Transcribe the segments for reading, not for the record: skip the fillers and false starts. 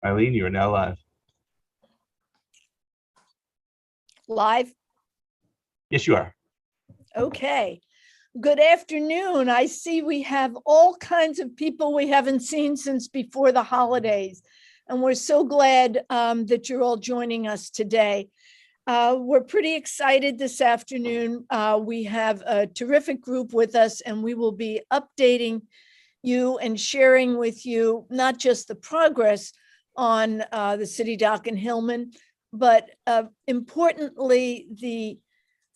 Eileen, you are now live. Live? Yes, you are. Okay. Good afternoon. I see we have all kinds of people we haven't seen since before the holidays. And we're so glad that you're all joining us today. We're pretty excited this afternoon. We have a terrific group with us, and we will be updating you and sharing with you not just the progress on the city dock in Hillman, but importantly, the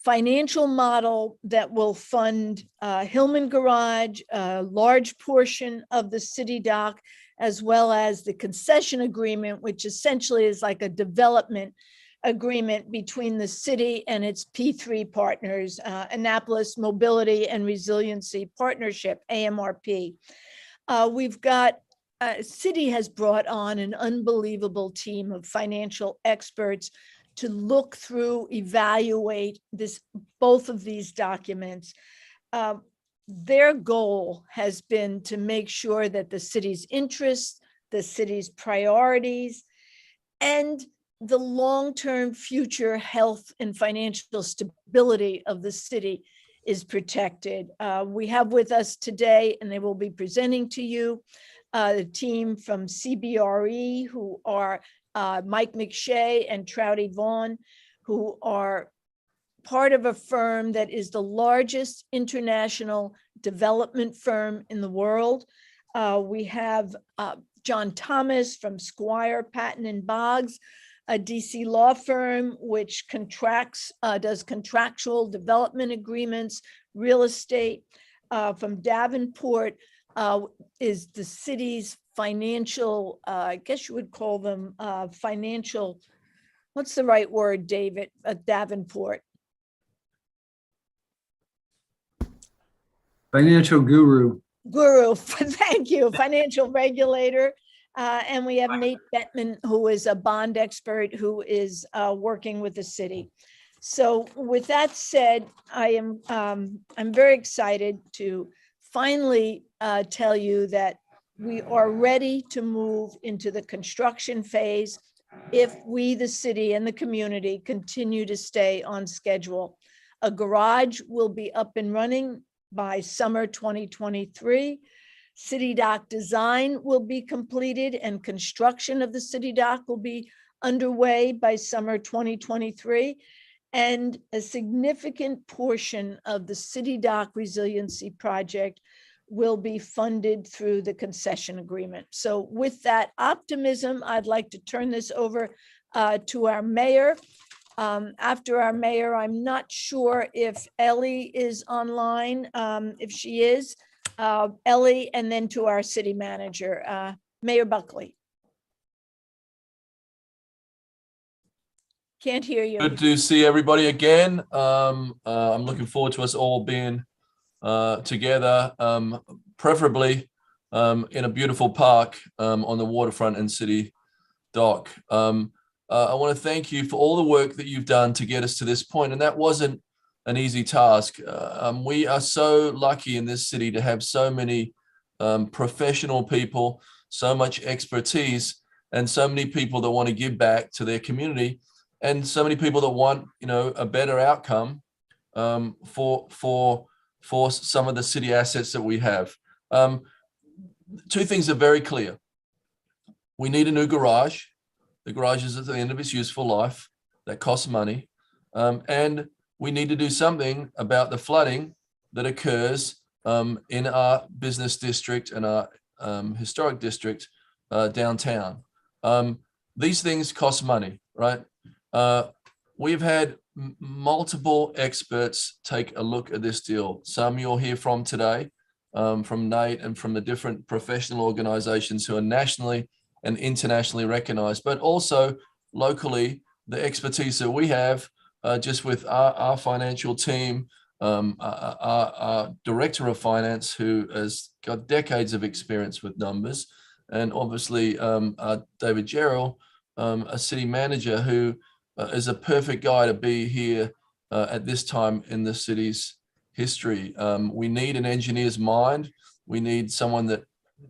financial model that will fund Hillman Garage, a large portion of the city dock, as well as the concession agreement, which essentially is like a development agreement between the city and its P3 partners, Annapolis Mobility and Resiliency Partnership, AMRP. We've got, city has brought on an unbelievable team of financial experts to look through, evaluate both of these documents. Their goal has been to make sure that the city's interests, the city's priorities, and the long-term future health and financial stability of the city is protected. We have with us today, and they will be presenting to you, the team from CBRE, who are Mike Mcshea and Trouty Vaughn, who are part of a firm that is the largest international development firm in the world. We have John Thomas from Squire, Patton and Boggs, a DC law firm which does contractual development agreements, real estate. From Davenport is the city's financial, I guess you would call them financial, what's the right word, David, Davenport? Financial guru. Thank you, financial regulator. And we have Nate Bettman, who is a bond expert who is working with the city. So with that said, I'm very excited to finally tell you that we are ready to move into the construction phase if we, the city and the community, continue to stay on schedule. A garage will be up and running by summer 2023. City dock design will be completed and construction of the city dock will be underway by summer 2023. And a significant portion of the city dock resiliency project will be funded through the concession agreement. So with that optimism, I'd like to turn this over to our mayor. After our mayor, I'm not sure if Ellie is online. If she is, Ellie, and then to our city manager, Mayor Buckley. Can't hear you. Good to see everybody again. I'm looking forward to us all being together, preferably in a beautiful park on the waterfront and city dock. I want to thank you for all the work that you've done to get us to this point, and that wasn't an easy task. We are so lucky in this city to have so many professional people, so much expertise, and so many people that want to give back to their community, and so many people that want, a better outcome for some of the city assets that we have. Two things are very clear. We need a new garage. The garage is at the end of its useful life. That costs money. And we need to do something about the flooding that occurs in our business district and our historic district downtown. These things cost money, right? We've had multiple experts take a look at this deal. Some you'll hear from today, from Nate and from the different professional organizations who are nationally and internationally recognized, but also locally, the expertise that we have just with our financial team, our director of finance, who has got decades of experience with numbers, and obviously David Gerald, a city manager who is a perfect guy to be here at this time in the city's history. We need an engineer's mind. We need someone that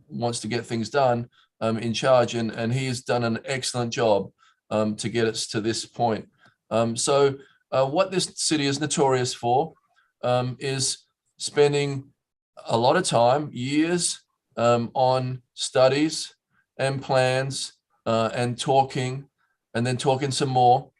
wants to get things done, in charge, and he has done an excellent job to get us to this point. So what this city is notorious for is spending a lot of time, years, on studies and plans and talking, and then talking some more.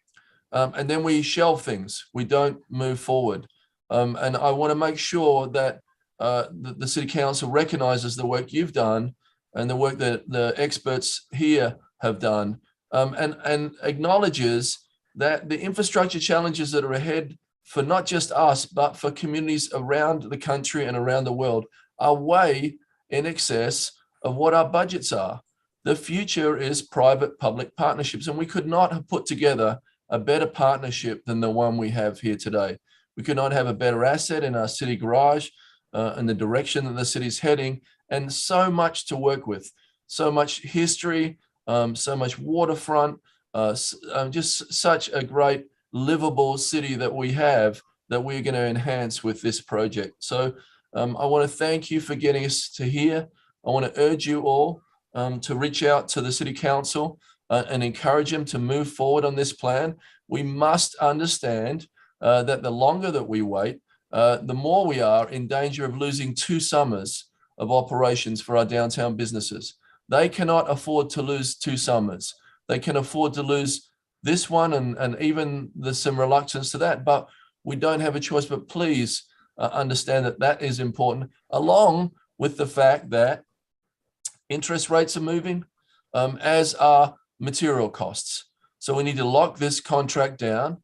And then we shelve things. We don't move forward. And I want to make sure that the City Council recognizes the work you've done and the work that the experts here have done, and acknowledges that the infrastructure challenges that are ahead for not just us, but for communities around the country and around the world are way in excess of what our budgets are. The future is private-public partnerships, and we could not have put together a better partnership than the one we have here today. We could not have a better asset in our city garage and the direction that the city's heading, and so much to work with, so much history, so much waterfront, just such a great livable city that we have that we're going to enhance with this project. So I want to thank you for getting us to here. I want to urge you all to reach out to the City Council and encourage them to move forward on this plan. We must understand that the longer that we wait, the more we are in danger of losing 2 summers of operations for our downtown businesses. They cannot afford to lose 2 summers. They can afford to lose this one, and even there's some reluctance to that, but we don't have a choice. But please understand that that is important, along with the fact that interest rates are moving, as are material costs. So we need to lock this contract down.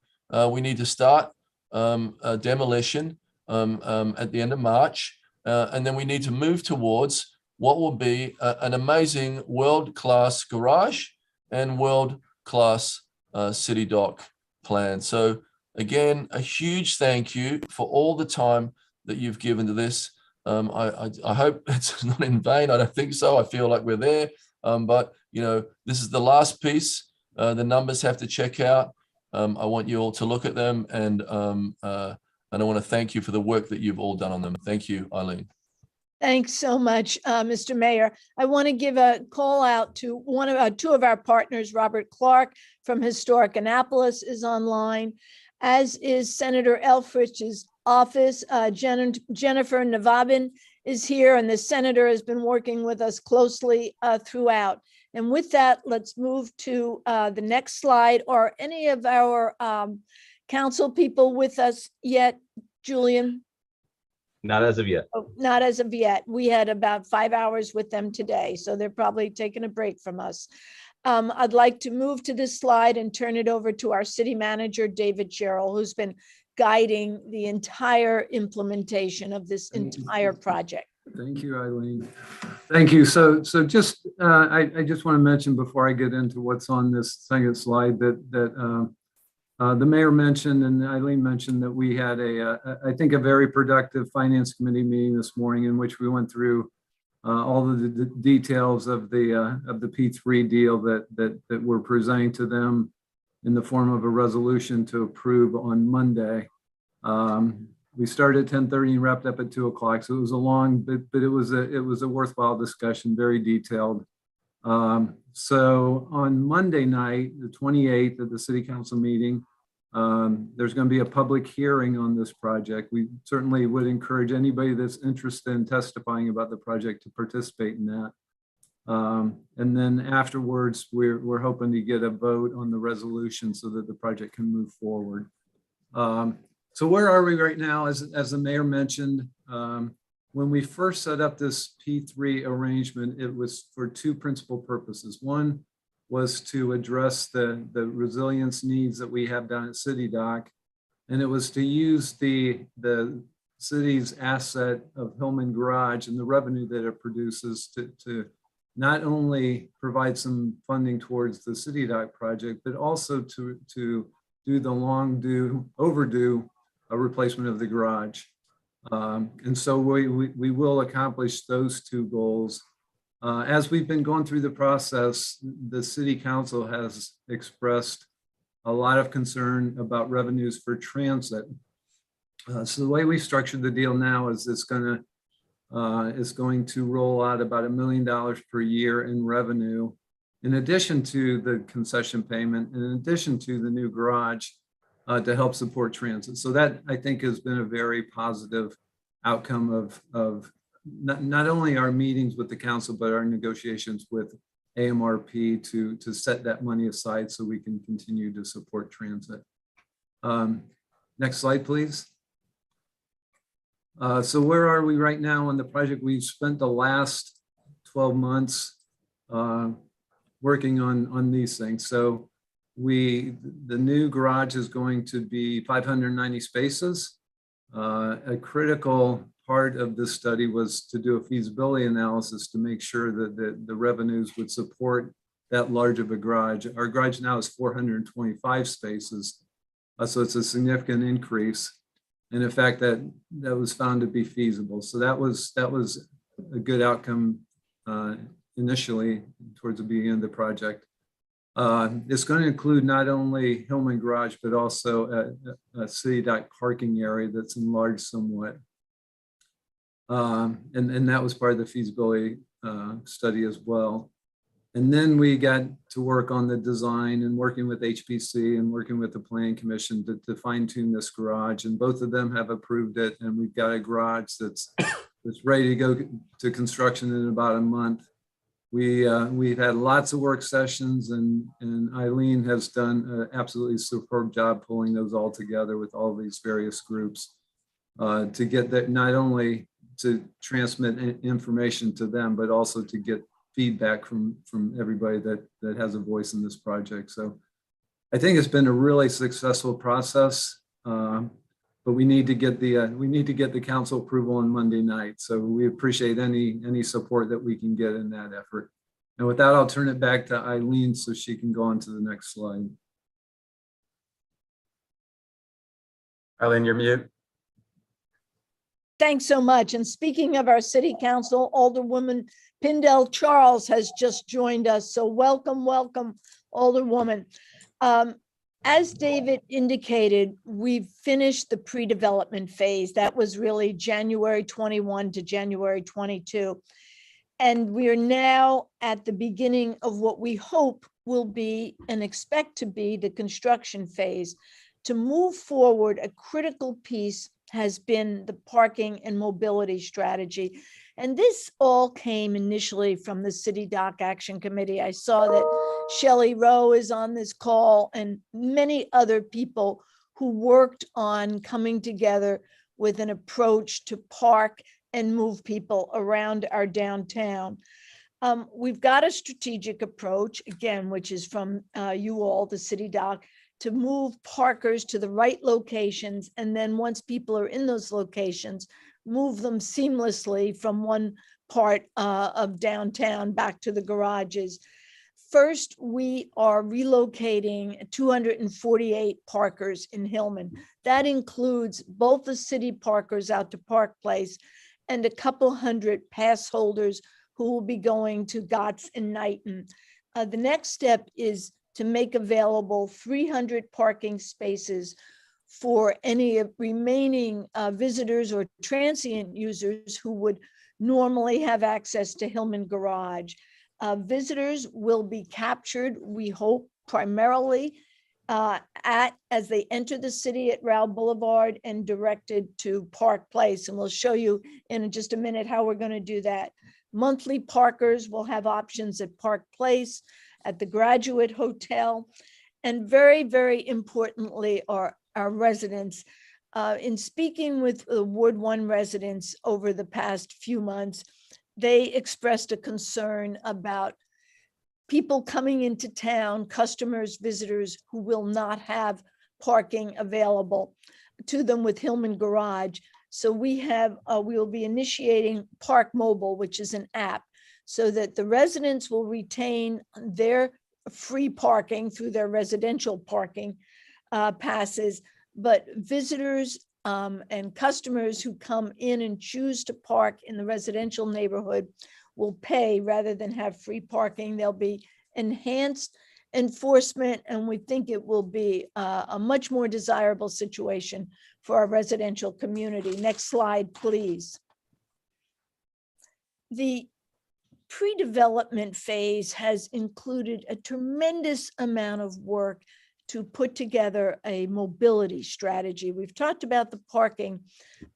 We need to start demolition at the end of March, and then we need to move towards what will be an amazing world-class garage and world-class city dock plan. So again, a huge thank you for all the time that you've given to this. I hope it's not in vain. I don't think so. I feel like we're there. But this is the last piece. The numbers have to check out. I want you all to look at them, and I want to thank you for the work that you've all done on them. Thank you, Eileen. Thanks so much, Mr. Mayor. I want to give a call out to two of our partners. Robert Clark from Historic Annapolis is online, as is Senator Elfrich's office. Jennifer Navabin is here, and the senator has been working with us closely throughout. And with that, let's move to the next slide. Are any of our council people with us yet, Julian? Not as of yet. Oh, not as of yet. We had about 5 hours with them today, so they're probably taking a break from us. I'd like to move to this slide and turn it over to our city manager, David Sherrill, who's been guiding the entire implementation of this entire project. Thank you, Eileen. Thank you. So just I just want to mention before I get into what's on this second slide that the mayor mentioned and Eileen mentioned that we had I think a very productive finance committee meeting this morning in which we went through all of the details of the P3 deal that we're presenting to them in the form of a resolution to approve on Monday. We started at 10:30 and wrapped up at 2 o'clock. So it was a long, but it was a worthwhile discussion, very detailed. So on Monday night, the 28th at the city council meeting, there's going to be a public hearing on this project. We certainly would encourage anybody that's interested in testifying about the project to participate in that. And then afterwards, we're hoping to get a vote on the resolution so that the project can move forward. So where are we right now? As the mayor mentioned, when we first set up this P3 arrangement, it was for 2 principal purposes. One was to address the resilience needs that we have down at City Dock, and it was to use the city's asset of Hillman Garage and the revenue that it produces to not only provide some funding towards the City Dock project, but also to do the overdue replacement of the garage. And so we will accomplish those 2 goals. As we've been going through the process, the city council has expressed a lot of concern about revenues for transit. So the way we structured the deal now is it's going is going to roll out about $1 million per year in revenue, in addition to the concession payment, in addition to the new garage, to help support transit. So that, I think, has been a very positive outcome of not only our meetings with the council, but our negotiations with Amrp to set that money aside so we can continue to support transit. Next slide, please. So where are we right now on the project? We've spent the last 12 months working on these things. So the new garage is going to be 590 spaces. A critical part of this study was to do a feasibility analysis to make sure that the revenues would support that large of a garage. Our garage now is 425 spaces, so it's a significant increase. And in fact, that was found to be feasible. So that was a good outcome initially towards the beginning of the project. It's going to include not only Hillman Garage, but also a city dock parking area that's enlarged somewhat. And that was part of the feasibility study as well. And then we got to work on the design and working with HPC and working with the Planning Commission to fine tune this garage. And both of them have approved it. And we've got a garage that's ready to go to construction in about a month. We've had lots of work sessions, and Eileen has done an absolutely superb job pulling those all together with all these various groups to get that, not only to transmit information to them, but also to get feedback from everybody that has a voice in this project. So I think it's been a really successful process, but we need to get the council approval on Monday night. So we appreciate any support that we can get in that effort. And with that, I'll turn it back to Eileen so she can go on to the next slide. Eileen, you're mute. Thanks so much. And speaking of our city council, Alderwoman Pindell Charles has just joined us. So welcome, welcome, Alderwoman. As David indicated, we've finished the pre-development phase. That was really January 21 to January 22. And we are now at the beginning of what we hope will be and expect to be the construction phase. To move forward, a critical piece has been the parking and mobility strategy. And this all came initially from the City Dock Action Committee. I saw that Shelley Rowe is on this call and many other people who worked on coming together with an approach to park and move people around our downtown. We've got a strategic approach, again, which is from you all, the City Dock, to move parkers to the right locations. And then once people are in those locations, move them seamlessly from one part of downtown back to the garages. First, we are relocating 248 parkers in Hillman. That includes both the city parkers out to Park Place and a couple hundred pass holders who will be going to Gotts and Knighton. The next step is to make available 300 parking spaces for any remaining visitors or transient users who would normally have access to Hillman Garage. Visitors will be captured, we hope, primarily as they enter the city at Rowell Boulevard and directed to Park Place. And we'll show you in just a minute how we're going to do that. Monthly parkers will have options at Park Place, at the Graduate Hotel, and very, very importantly, our residents. In speaking with Ward 1 residents over the past few months, they expressed a concern about people coming into town, customers, visitors who will not have parking available to them with Hillman Garage. So we will be initiating Park Mobile, which is an app, so that the residents will retain their free parking through their residential parking passes, but visitors and customers who come in and choose to park in the residential neighborhood will pay rather than have free parking. There'll be enhanced enforcement, and we think it will be a much more desirable situation for our residential community. Next slide, please. The pre-development phase has included a tremendous amount of work to put together a mobility strategy. We've talked about the parking,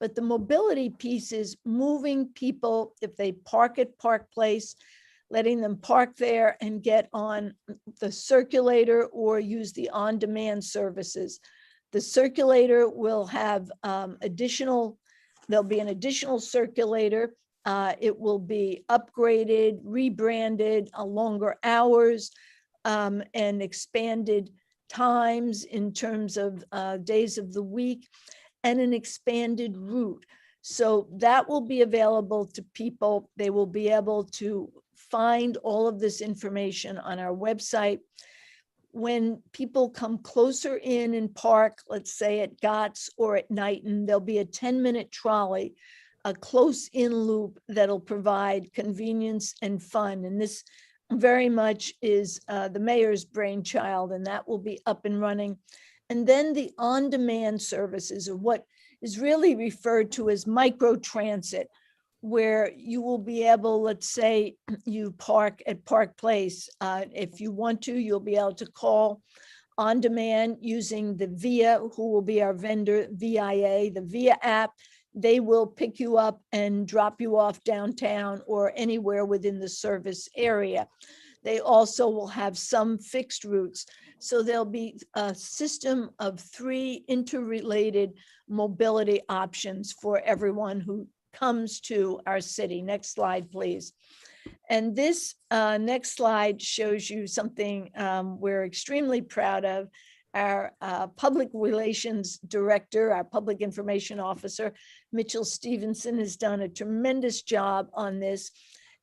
but the mobility piece is moving people, if they park at Park Place, letting them park there and get on the circulator or use the on-demand services. The circulator will have there'll be an additional circulator. It will be upgraded, rebranded, longer hours, and expanded times in terms of days of the week, and an expanded route. So that will be available to people. They will be able to find all of this information on our website. When people come closer in and park, let's say at Gott's or at Knighton, there'll be a 10-minute trolley, a close-in loop that'll provide convenience and fun. And this very much is the mayor's brainchild, and that will be up and running. And then the on-demand services, or what is really referred to as microtransit, where you will be able, let's say you park at Park Place. If you want to, you'll be able to call on demand using the VIA, who will be our vendor, VIA, the VIA app. They will pick you up and drop you off downtown or anywhere within the service area. They also will have some fixed routes. So there'll be a system of 3 interrelated mobility options for everyone who comes to our city. Next slide, please. And this next slide shows you something we're extremely proud of. Our public relations director, our public information officer, Mitchell Stevenson, has done a tremendous job on this,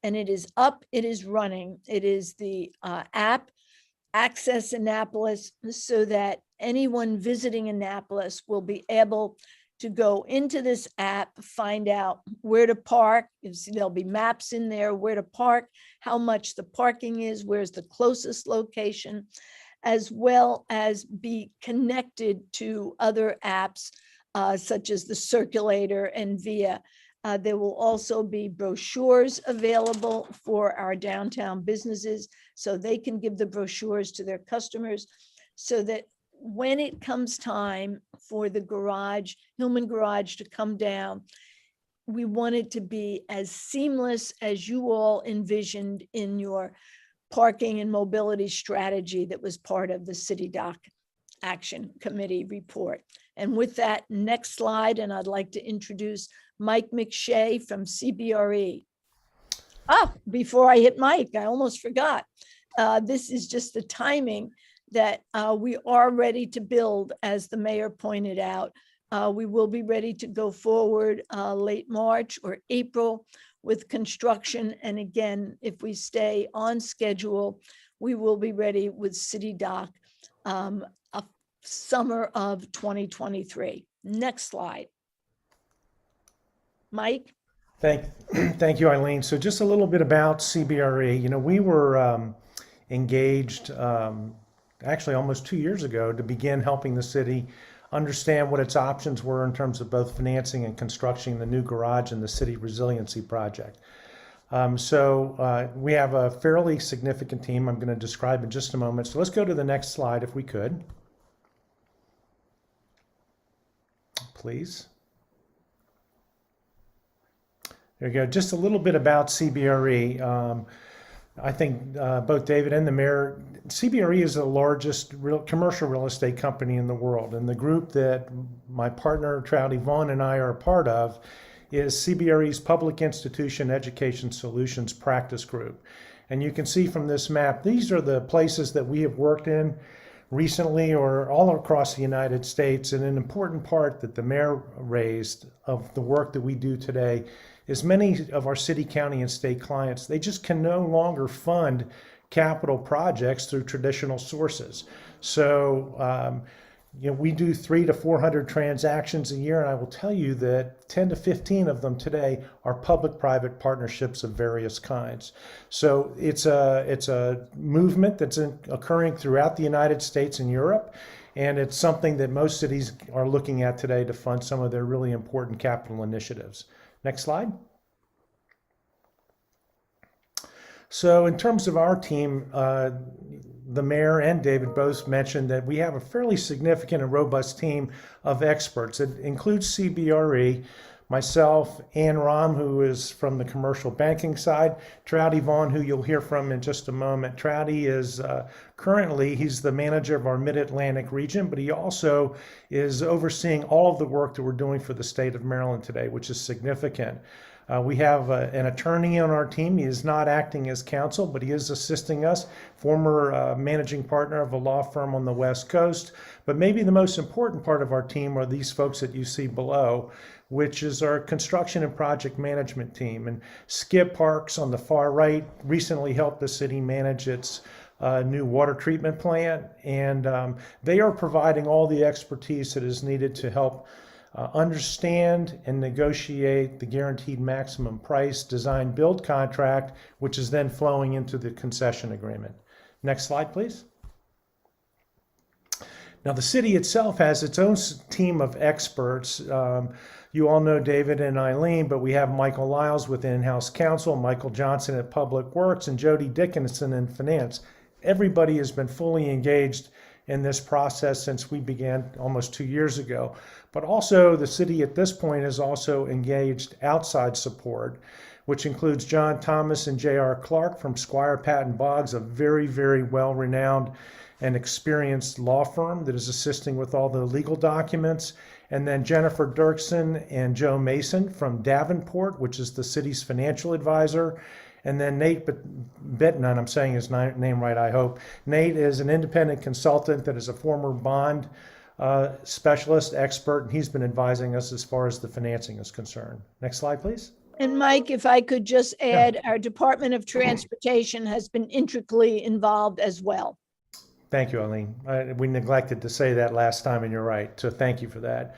and it is up, it is running. It is the app, Access Annapolis, so that anyone visiting Annapolis will be able to go into this app, find out where to park. There'll be maps in there, where to park, how much the parking is, where's the closest location, as well as be connected to other apps such as the Circulator and VIA. There will also be brochures available for our downtown businesses, so they can give the brochures to their customers, so that when it comes time for the garage, Hillman Garage, to come down, we want it to be as seamless as you all envisioned in your parking and mobility strategy that was part of the City Dock Action Committee report. And with that, next slide, and I'd like to introduce Mike Mcshea from CBRE. Before I hit Mike, I almost forgot. This is just the timing that we are ready to build, as the mayor pointed out. We will be ready to go forward late March or April with construction. And again, if we stay on schedule, we will be ready with City Dock summer of 2023. Next slide. Mike? Thank you, Eileen. So just a little bit about CBRE. You know, we were engaged actually almost 2 years ago to begin helping the city understand what its options were in terms of both financing and constructing the new garage and the city resiliency project. We have a fairly significant team I'm going to describe in just a moment. So let's go to the next slide if we could. Please. There you go. Just a little bit about CBRE. I think both David and the mayor, CBRE is the largest commercial real estate company in the world. And the group that my partner, Trouty Vaughn, and I are a part of is CBRE's Public Institution Education Solutions Practice Group. And you can see from this map, these are the places that we have worked in recently or all across the United States. And an important part that the mayor raised of the work that we do today is many of our city, county, and state clients, they just can no longer fund capital projects through traditional sources. So, we do 300 to 400 transactions a year, and I will tell you that 10 to 15 of them today are public-private partnerships of various kinds. So it's a movement that's occurring throughout the United States and Europe, and it's something that most cities are looking at today to fund some of their really important capital initiatives. Next slide. So in terms of our team, the mayor and David both mentioned that we have a fairly significant and robust team of experts. It includes CBRE, myself, Ann Rom, who is from the commercial banking side, Trouty Vaughn, who you'll hear from in just a moment. Trouty is currently, he's the manager of our Mid-Atlantic region, but he also is overseeing all of the work that we're doing for the state of Maryland today, which is significant. We have an attorney on our team. He is not acting as counsel, but he is assisting us, former managing partner of a law firm on the West Coast. But maybe the most important part of our team are these folks that you see below, which is our construction and project management team. And Skip Parks on the far right recently helped the city manage its new water treatment plant. And they are providing all the expertise that is needed to help understand and negotiate the guaranteed maximum price design build contract, which is then flowing into the concession agreement. Next slide, please. Now, the city itself has its own team of experts. You all know David and Eileen, but we have Michael Lyles with in-house counsel, Michael Johnson at Public Works, and Jody Dickinson in finance. Everybody has been fully engaged in this process since we began almost 2 years ago. But also the city at this point has also engaged outside support, which includes John Thomas and J.R. Clark from Squire Patton Boggs, a very, very well-renowned and experienced law firm that is assisting with all the legal documents. And then Jennifer Dirksen and Joe Mason from Davenport, which is the city's financial advisor. And then Nate Bettnon, I'm saying his name right, I hope. Nate is an independent consultant that is a former bond specialist, expert, and he's been advising us as far as the financing is concerned. Next slide, please. And Mike, if I could just add, our Department of Transportation has been intricately involved as well. Thank you, Eileen. We neglected to say that last time, and you're right. So thank you for that.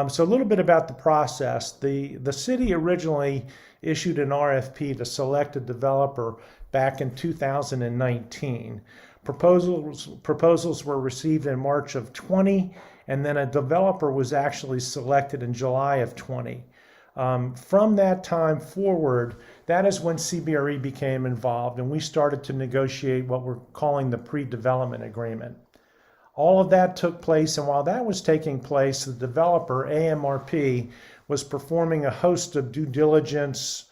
So a little bit about the process. The city originally issued an RFP to select a developer back in 2019. Proposals were received in March of 20, and then a developer was actually selected in July of 20. From that time forward, that is when CBRE became involved, and we started to negotiate what we're calling the pre-development agreement. All of that took place, and while that was taking place, the developer, Amrp, was performing a host of due diligence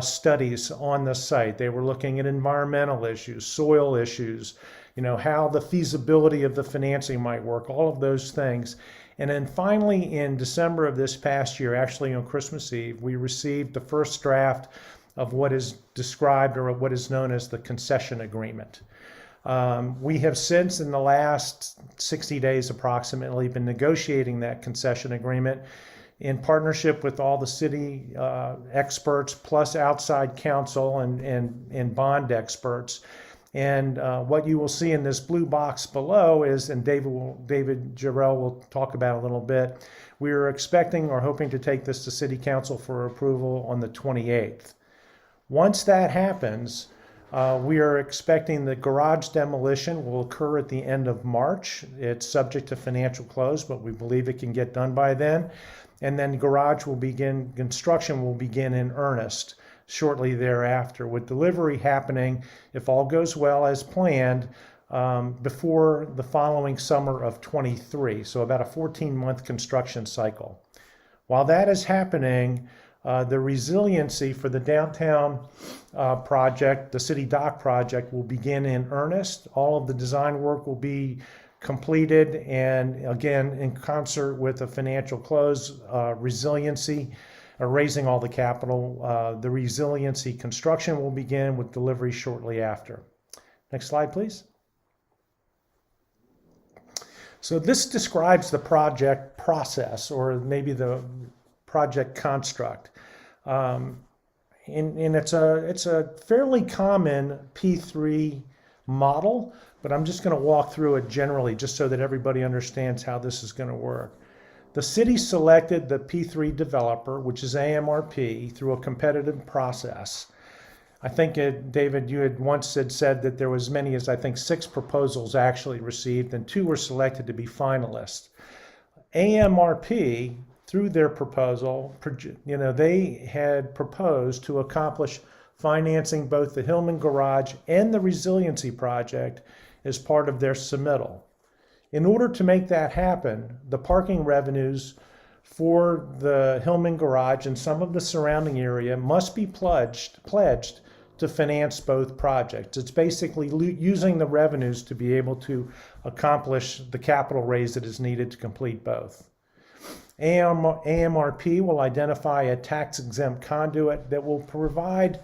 studies on the site. They were looking at environmental issues, soil issues, how the feasibility of the financing might work, all of those things. And then finally, in December of this past year, actually on Christmas Eve, we received the first draft of what is described or what is known as the concession agreement. We have since, in the last 60 days approximately, been negotiating that concession agreement in partnership with all the city experts, plus outside counsel and bond experts. And what you will see in this blue box below is, and David Jarrell will talk about a little bit, we are expecting or hoping to take this to City Council for approval on the 28th. Once that happens, we are expecting the garage demolition will occur at the end of March. It's subject to financial close, but we believe it can get done by then. And then construction will begin in earnest shortly thereafter, with delivery happening, if all goes well as planned, before the following summer of 23, so about a 14-month construction cycle. While that is happening, the resiliency for the downtown project, the city dock project, will begin in earnest. All of the design work will be completed, and again, in concert with the financial close, resiliency, raising all the capital, the resiliency construction will begin with delivery shortly after. Next slide, please. So this describes the project process, or maybe the project construct. And it's a fairly common P3 model, but I'm just going to walk through it generally just so that everybody understands how this is going to work. The city selected the P3 developer, which is Amrp, through a competitive process. I think, David, you had once said that there was as many as, I think, 6 proposals actually received, and 2 were selected to be finalists. Amrp, through their proposal, they had proposed to accomplish financing both the Hillman Garage and the Resiliency Project as part of their submittal. In order to make that happen, the parking revenues for the Hillman Garage and some of the surrounding area must be pledged to finance both projects. It's basically using the revenues to be able to accomplish the capital raise that is needed to complete both. AMRP will identify a tax-exempt conduit that will provide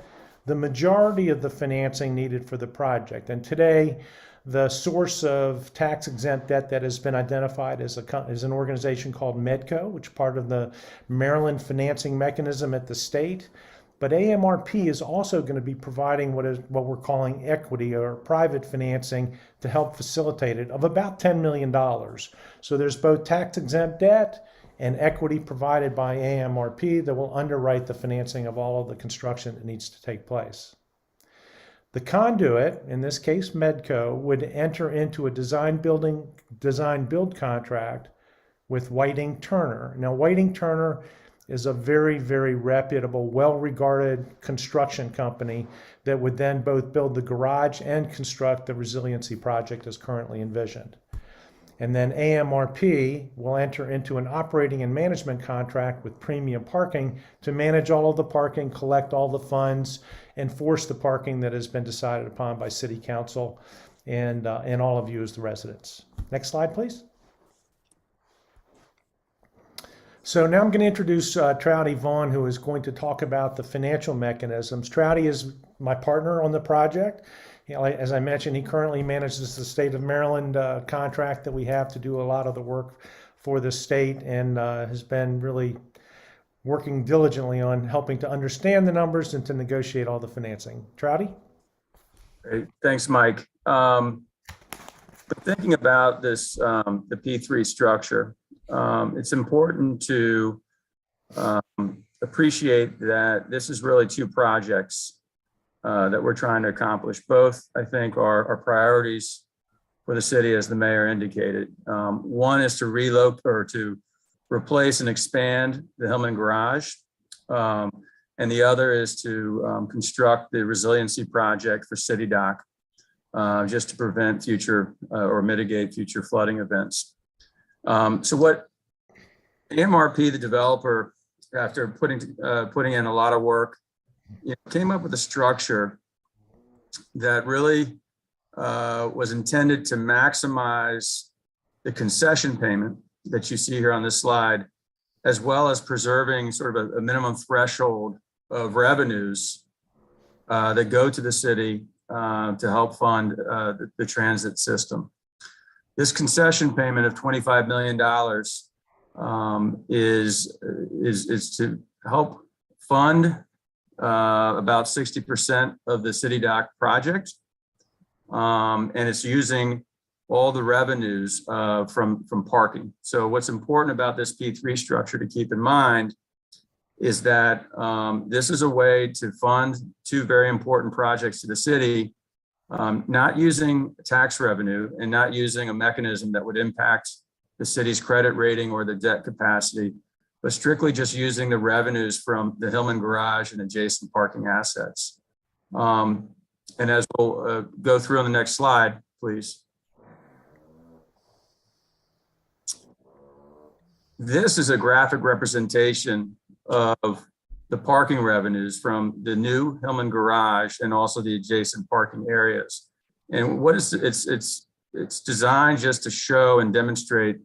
the majority of the financing needed for the project. And today, the source of tax-exempt debt that has been identified is an organization called MEDCO, which is part of the Maryland financing mechanism at the state. But AMRP is also going to be providing what we're calling equity or private financing to help facilitate it of about $10 million. So there's both tax-exempt debt and equity provided by AMRP that will underwrite the financing of all of the construction that needs to take place. The conduit, in this case MEDCO, would enter into a design-build contract with Whiting Turner. Now, Whiting Turner is a very, very reputable, well-regarded construction company that would then both build the garage and construct the resiliency project as currently envisioned. And then AMRP will enter into an operating and management contract with Premium Parking to manage all of the parking, collect all the funds, enforce the parking that has been decided upon by City Council and all of you as the residents. Next slide, please. So now I'm going to introduce Trouty Vaughn, who is going to talk about the financial mechanisms. Trouty is my partner on the project. You know, as I mentioned, he currently manages the state of Maryland contract that we have to do a lot of the work for the state, and has been really working diligently on helping to understand the numbers and to negotiate all the financing. Trouty? Great. Thanks, Mike. Thinking about this, the P3 structure, it's important to appreciate that this is really two projects that we're trying to accomplish. Both, I think, are priorities for the city, as the mayor indicated. One is to relocate or to replace and expand the Hillman Garage. And the other is to construct the resiliency project for City Dock, just to prevent future or mitigate future flooding events. So what Amrp, the developer, after putting in a lot of work, came up with a structure that really was intended to maximize the concession payment that you see here on this slide, as well as preserving sort of a minimum threshold of revenues that go to the city to help fund the transit system. This concession payment of $25 million is to help fund about 60% of the City Dock project. And it's using all the revenues from parking. So what's important about this P3 structure to keep in mind is that this is a way to fund two very important projects to the city, not using tax revenue and not using a mechanism that would impact the city's credit rating or the debt capacity, but strictly just using the revenues from the Hillman Garage and adjacent parking assets. And as we'll go through on the next slide, please. This is a graphic representation of the parking revenues from the new Hillman Garage and also the adjacent parking areas. And what is it's designed just to show and demonstrate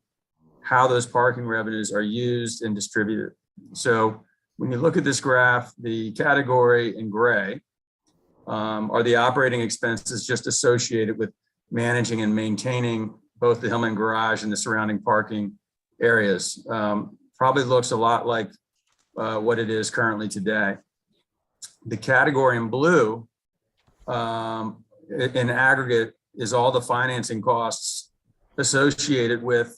how those parking revenues are used and distributed. So when you look at this graph, the category in gray are the operating expenses just associated with managing and maintaining both the Hillman Garage and the surrounding parking areas. Probably looks a lot like what it is currently today. The category in blue in aggregate is all the financing costs associated with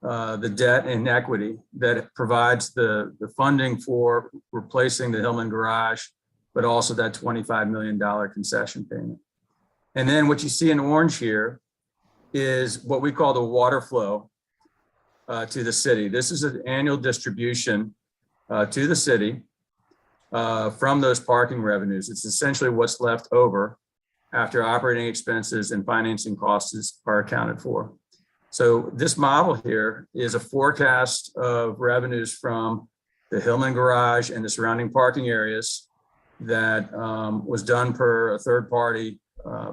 the debt and equity that provides the funding for replacing the Hillman Garage, but also that $25 million concession payment. And then what you see in orange here is what we call the water flow to the city. This is an annual distribution to the city from those parking revenues. It's essentially what's left over after operating expenses and financing costs are accounted for. So this model here is a forecast of revenues from the Hillman garage and the surrounding parking areas that was done per a third-party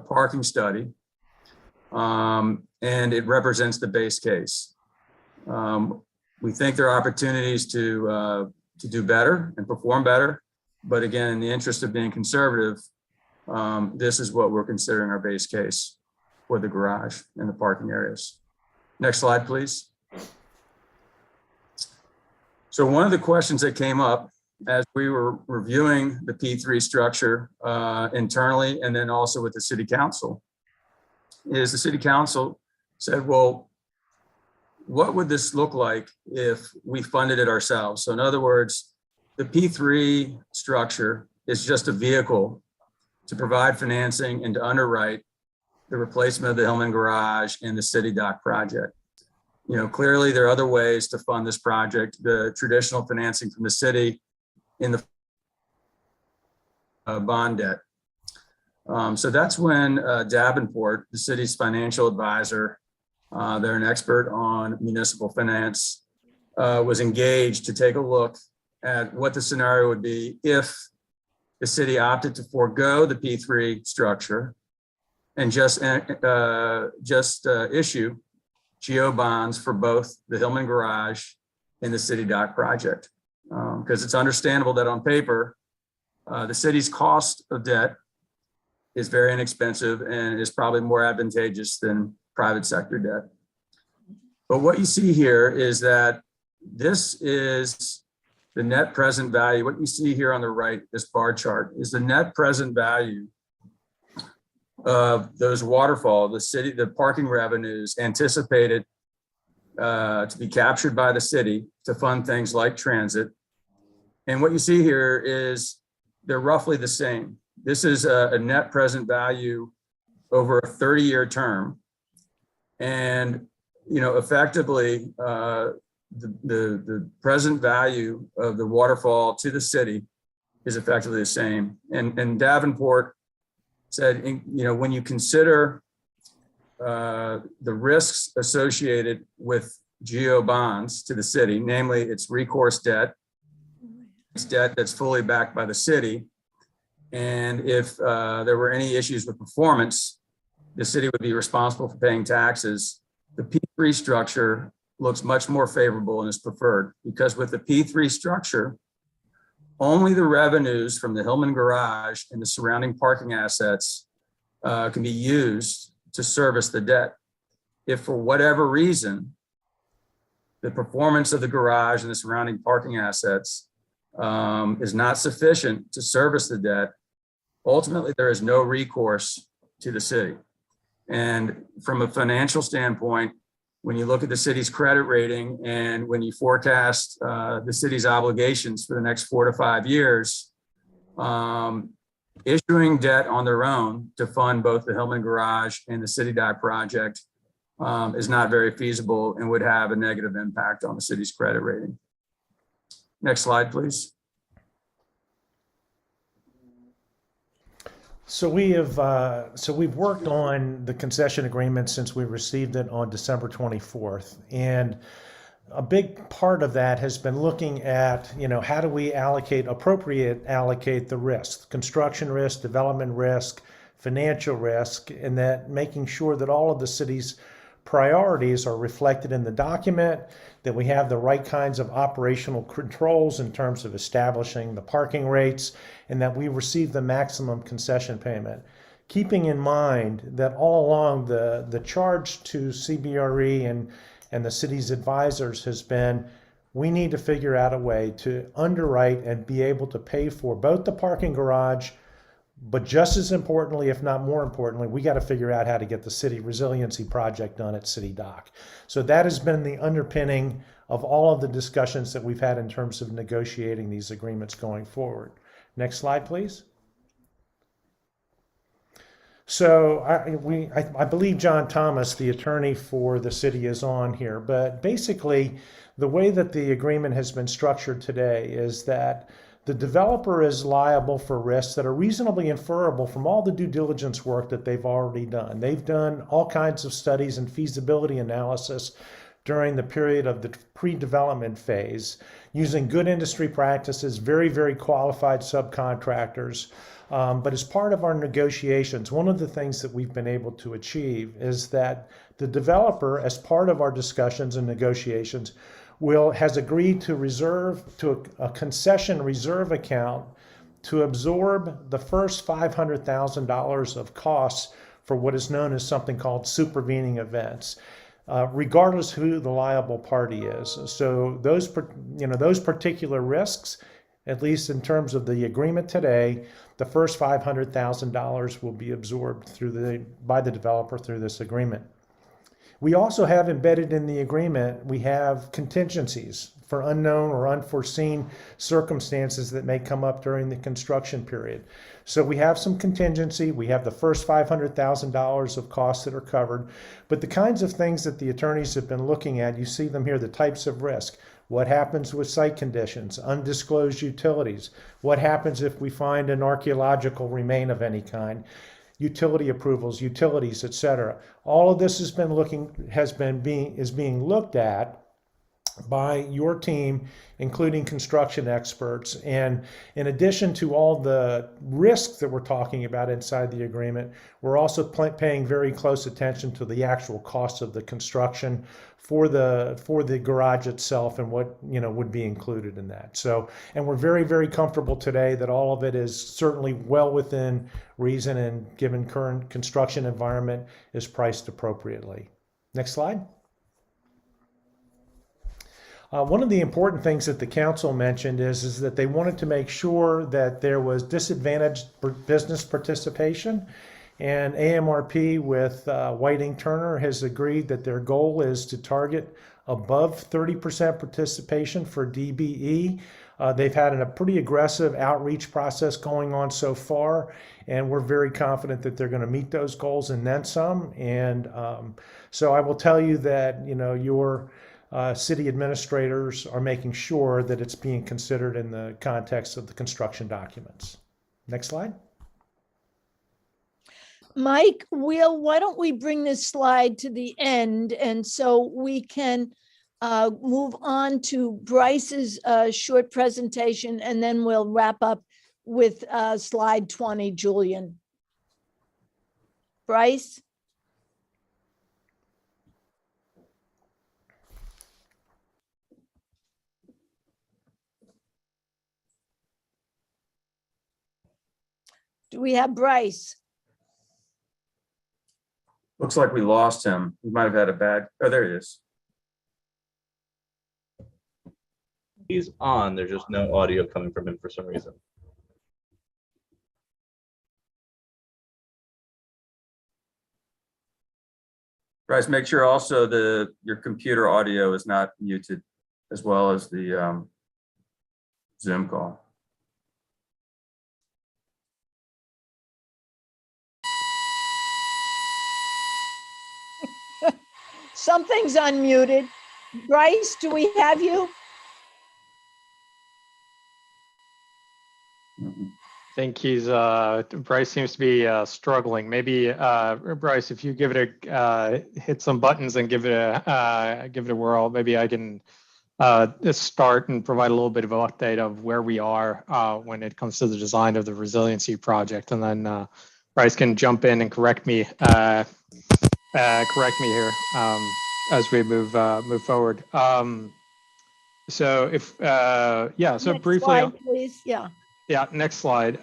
parking study. And it represents the base case. We think there are opportunities to do better and perform better. But again, in the interest of being conservative, this is what we're considering our base case for the garage and the parking areas. Next slide, please. So one of the questions that came up as we were reviewing the P3 structure internally and then also with the city council is the city council said, well, what would this look like if we funded it ourselves? So in other words, the P3 structure is just a vehicle to provide financing and to underwrite the replacement of the Hillman garage and the city dock project. You know, clearly there are other ways to fund this project, the traditional financing from the city in the bond debt. So that's when Davenport, the city's financial advisor, they're an expert on municipal finance, was engaged to take a look at what the scenario would be if the city opted to forego the P3 structure and just issue GO bonds for both the Hillman garage and the city dock project. Because it's understandable that on paper, the city's cost of debt is very inexpensive and is probably more advantageous than private sector debt. But what you see here is that this is the net present value. What you see here on the right, this bar chart, is the net present value of those waterfall, the parking revenues anticipated to be captured by the city to fund things like transit. And what you see here is they're roughly the same. This is a net present value over a 30-year term. And, you know, effectively, the present value of the waterfall to the city is effectively the same. And Davenport said, you know, when you consider the risks associated with GO bonds to the city, namely it's recourse debt, it's debt that's fully backed by the city. And if there were any issues with performance, the city would be responsible for paying taxes. The P3 structure looks much more favorable and is preferred because with the P3 structure, only the revenues from the Hillman garage and the surrounding parking assets can be used to service the debt. If for whatever reason, the performance of the garage and the surrounding parking assets is not sufficient to service the debt, ultimately there is no recourse to the city. And from a financial standpoint, when you look at the city's credit rating and when you forecast the city's obligations for the next 4 to 5 years, issuing debt on their own to fund both the Hillman garage and the city dock project is not very feasible and would have a negative impact on the city's credit rating. Next slide, please. So we've worked on the concession agreement since we received it on December 24th. And a big part of that has been looking at, you know, how do we allocate the risk, construction risk, development risk, financial risk, and that making sure that all of the city's priorities are reflected in the document, that we have the right kinds of operational controls in terms of establishing the parking rates, and that we receive the maximum concession payment. Keeping in mind that all along the charge to CBRE and the city's advisors has been, we need to figure out a way to underwrite and be able to pay for both the parking garage, but just as importantly, if not more importantly, we got to figure out how to get the city resiliency project done at City Dock. So that has been the underpinning of all of the discussions that we've had in terms of negotiating these agreements going forward. Next slide, please. So I believe John Thomas, the attorney for the city, is on here, but basically the way that the agreement has been structured today is that the developer is liable for risks that are reasonably inferable from all the due diligence work that they've already done. They've done all kinds of studies and feasibility analysis during the period of the pre-development phase, using good industry practices, very, very qualified subcontractors. But as part of our negotiations, one of the things that we've been able to achieve is that the developer, as part of our discussions and negotiations, has agreed to reserve to a concession reserve account to absorb the first $500,000 of costs for what is known as something called supervening events, regardless who the liable party is. So those particular risks, at least in terms of the agreement today, the first $500,000 will be absorbed by the developer through this agreement. We also have embedded in the agreement, we have contingencies for unknown or unforeseen circumstances that may come up during the construction period. So we have some contingency, we have the first $500,000 of costs that are covered, but the kinds of things that the attorneys have been looking at, you see them here, the types of risk. What happens with site conditions, undisclosed utilities? What happens if we find an archaeological remain of any kind? Utility approvals, utilities, et cetera. All of this is being looked at by your team, including construction experts. And in addition to all the risks that we're talking about inside the agreement, we're also paying very close attention to the actual cost of the construction for the garage itself and what would be included in that. So, and we're very, very comfortable today that all of it is certainly well within reason and given current construction environment is priced appropriately. Next slide. One of the important things that the council mentioned is that they wanted to make sure that there was disadvantaged business participation. And Amrp with Whiting Turner has agreed that their goal is to target above 30% participation for DBE. They've had a pretty aggressive outreach process going on so far, and we're very confident that they're going to meet those goals and then some. And so I will tell you that your city administrators are making sure that it's being considered in the context of the construction documents. Next slide. Mike, why don't we bring this slide to the end, and so we can move on to Bryce's short presentation, and then we'll wrap up with slide 20, Julian. Bryce? Do we have Bryce? Looks like we lost him. We might have had a bad, oh, there he is. He's on, there's just no audio coming from him for some reason. Bryce, make sure also your computer audio is not muted, as well as the Zoom call. Something's unmuted. Bryce, do we have you? I think he's Bryce seems to be struggling. Maybe Bryce, if you give it a hit some buttons and give it a whirl, maybe I can just start and provide a little bit of an update of where we are when it comes to the design of the resiliency project, and then Bryce can jump in and correct me here as we move forward. So if so Next briefly, slide, please. Yeah, next slide.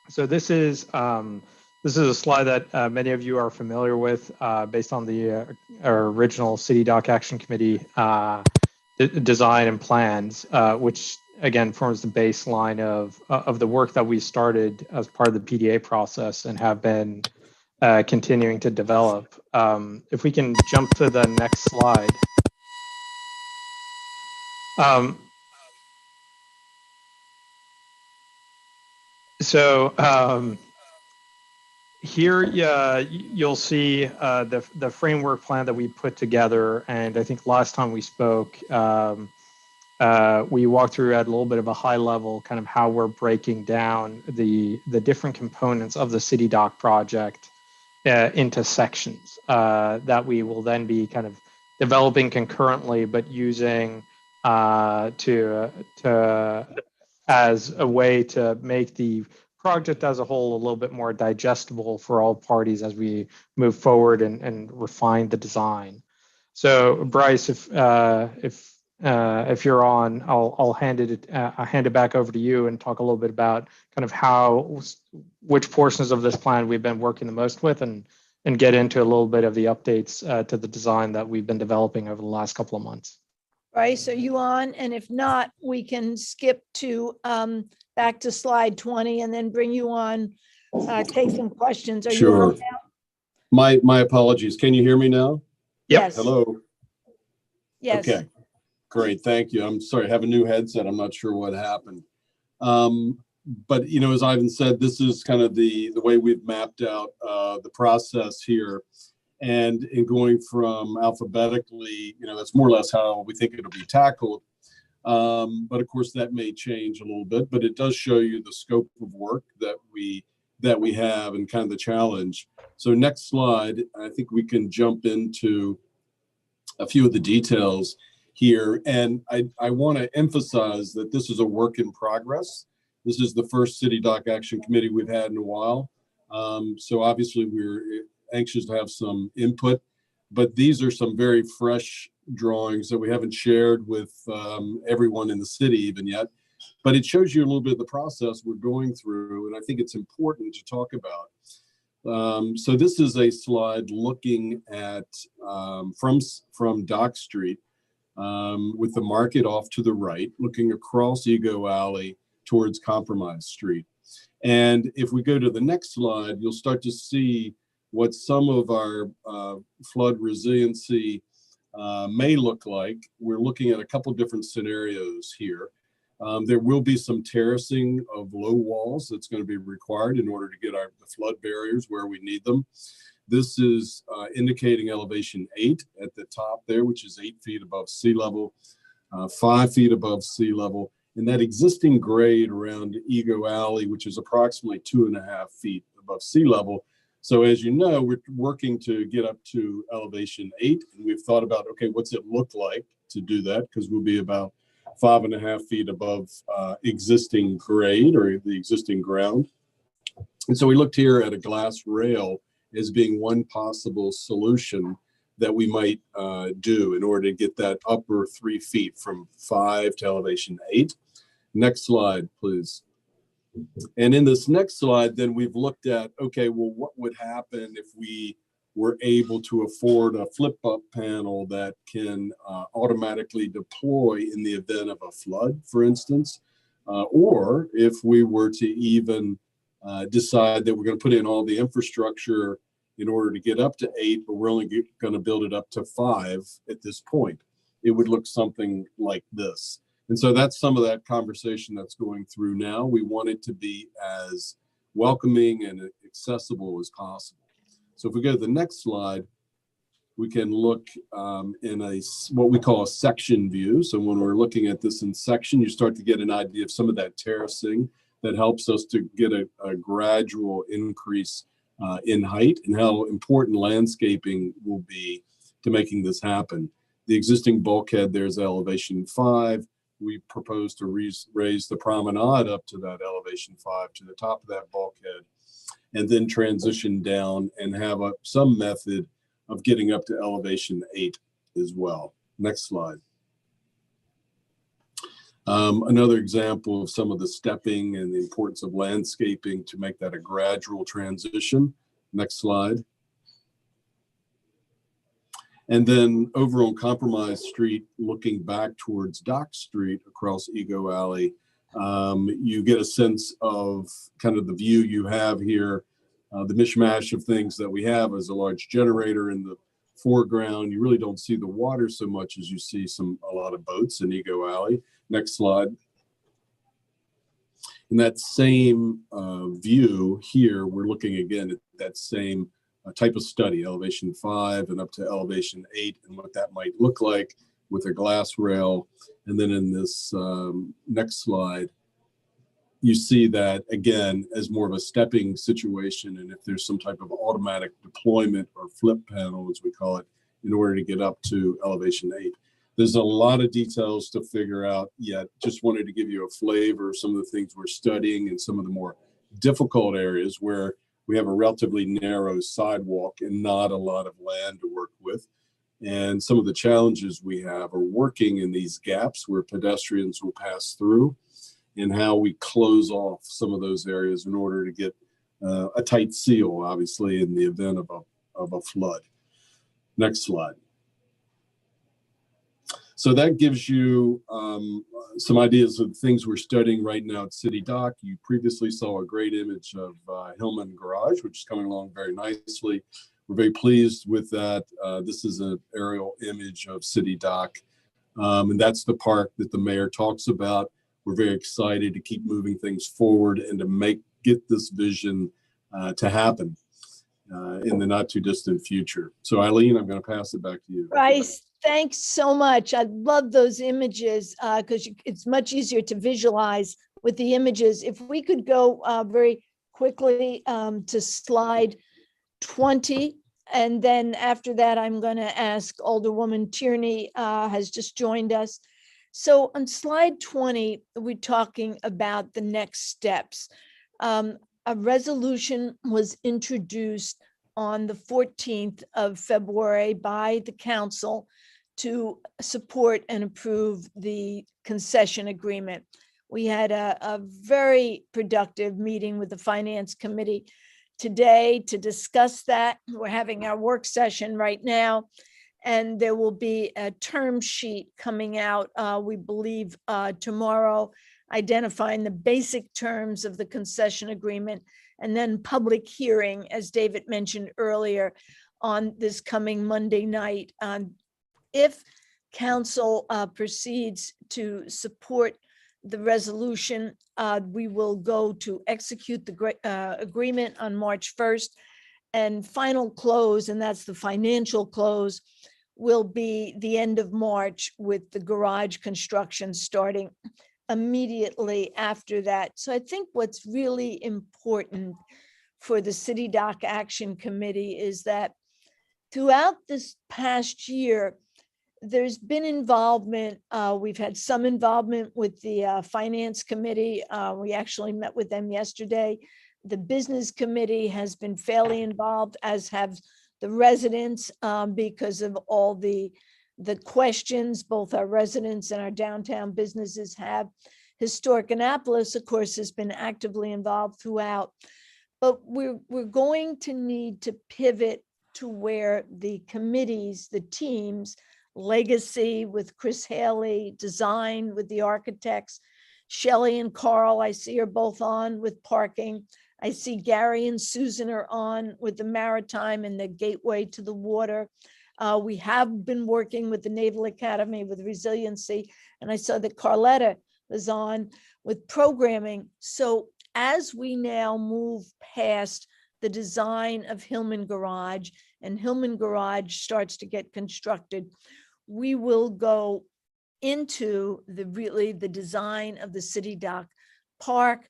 So this is a slide that many of you are familiar with, based on the original City Dock Action Committee design and plans, which again forms the baseline of the work that we started as part of the PDA process and have been continuing to develop. If we can jump to the next slide. So here you'll see the framework plan that we put together, and I think last time we spoke, we walked through at a little bit of a high level, kind of how we're breaking down the different components of the city dock project into sections that we will then be kind of developing concurrently, but using to as a way to make the project as a whole a little bit more digestible for all parties as we move forward and refine the design. So, Bryce, if you're on, I'll hand it back over to you and talk a little bit about kind of which portions of this plan we've been working the most with, and get into a little bit of the updates to the design that we've been developing over the last couple of months. Bryce, are you on? And if not, we can skip to back to slide 20 and then bring you on, take some questions. Are you on Sure. now? My apologies. Can you hear me now? Yep. Yes. Hello. Yes. Okay. Great. Thank you. I'm sorry. I have a new headset. I'm not sure what happened. But as Ivan said, this is kind of the way we've mapped out the process here. And in going from alphabetically, that's more or less how we think it'll be tackled. But of course, that may change a little bit. But it does show you the scope of work that we have and kind of the challenge. So next slide, I think we can jump into a few of the details here. And I want to emphasize that this is a work in progress. This is the first City Dock Action Committee we've had in a while. So obviously we're anxious to have some input, but these are some very fresh drawings that we haven't shared with everyone in the city even yet. But it shows you a little bit of the process we're going through, and I think it's important to talk about. So this is a slide looking at from Dock Street with the market off to the right, looking across Ego Alley towards Compromise Street. And if we go to the next slide, you'll start to see what some of our flood resiliency may look like. We're looking at a couple different scenarios here. There will be some terracing of low walls that's going to be required in order to get the flood barriers where we need them. This is indicating elevation 8 at the top there, which is 8 feet above sea level, 5 feet above sea level. And that existing grade around Ego Alley, which is approximately 2.5 feet above sea level. So as you know, we're working to get up to elevation 8. And we've thought about, okay, what's it look like to do that? Because we'll be about 5.5 feet above existing grade or the existing ground. And so we looked here at a glass rail as being one possible solution that we might do in order to get that upper 3 feet from 5 to elevation 8. Next slide, please. And in this next slide, then we've looked at, okay, well, what would happen if we were able to afford a flip-up panel that can automatically deploy in the event of a flood, for instance, or if we were to even decide that we're going to put in all the infrastructure in order to get up to 8, but we're only going to build it up to 5 at this point. It would look something like this. And so that's some of that conversation that's going through now. We want it to be as welcoming and accessible as possible. So if we go to the next slide, we can look in what we call a section view. So when we're looking at this in section, you start to get an idea of some of that terracing that helps us to get a gradual increase in height and how important landscaping will be to making this happen. The existing bulkhead, there's elevation 5. We propose to raise the promenade up to that elevation 5 to the top of that bulkhead, and then transition down and have some method of getting up to elevation 8 as well. Next slide. Another example of some of the stepping and the importance of landscaping to make that a gradual transition. Next slide. And then over on Compromise Street, looking back towards Dock Street across Ego Alley, you get a sense of kind of the view you have here. The mishmash of things that we have is a large generator in the foreground. You really don't see the water so much as you see a lot of boats in Ego Alley. Next slide. In that same view here, we're looking again at that same type of study, elevation 5 and up to elevation 8, and what that might look like with a glass rail. And then in this next slide, you see that again as more of a stepping situation. And if there's some type of automatic deployment or flip panel, as we call it, in order to get up to elevation 8. There's a lot of details to figure out yet. Just wanted to give you a flavor of some of the things we're studying and some of the more difficult areas where we have a relatively narrow sidewalk and not a lot of land to work with. And some of the challenges we have are working in these gaps where pedestrians will pass through, and how we close off some of those areas in order to get a tight seal, obviously, in the event of a flood. Next slide. So that gives you some ideas of things we're studying right now at City Dock. You previously saw a great image of Hillman Garage, which is coming along very nicely. We're very pleased with that. This is an aerial image of City Dock, and that's the park that the mayor talks about. We're very excited to keep moving things forward and to get this vision to happen in the not too distant future. So Eileen, I'm going to pass it back to you. Bryce, thanks so much. I love those images because it's much easier to visualize with the images. If we could go very quickly to slide 20. And then after that, I'm going to ask Alderwoman Tierney has just joined us. So on slide 20, we're talking about the next steps. A resolution was introduced on the 14th of February by the council to support and approve the concession agreement. We had a very productive meeting with the Finance Committee today to discuss that. We're having our work session right now, and there will be a term sheet coming out, we believe, tomorrow, identifying the basic terms of the concession agreement, and then public hearing, as David mentioned earlier, on this coming Monday night. If council proceeds to support the resolution, we will go to execute the agreement on March 1st, and final close, and that's the financial close, will be the end of March, with the garage construction starting immediately after that. So I think what's really important for the City Dock Action Committee is that throughout this past year, there's been involvement. We've had some involvement with the Finance Committee. We actually met with them yesterday. The Business Committee has been fairly involved, as have the residents, because of all the questions both our residents and our downtown businesses have. Historic Annapolis, of course, has been actively involved throughout. But we're going to need to pivot to where the committees, the teams, Legacy with Chris Haley, Design with the architects, Shelley and Carl, I see are both on with parking. I see Gary and Susan are on with the maritime and the gateway to the water. We have been working with the Naval Academy with resiliency, and I saw that Carletta was on with programming. So as we now move past the design of Hillman Garage, and Hillman Garage starts to get constructed, we will go into the design of the City Dock Park.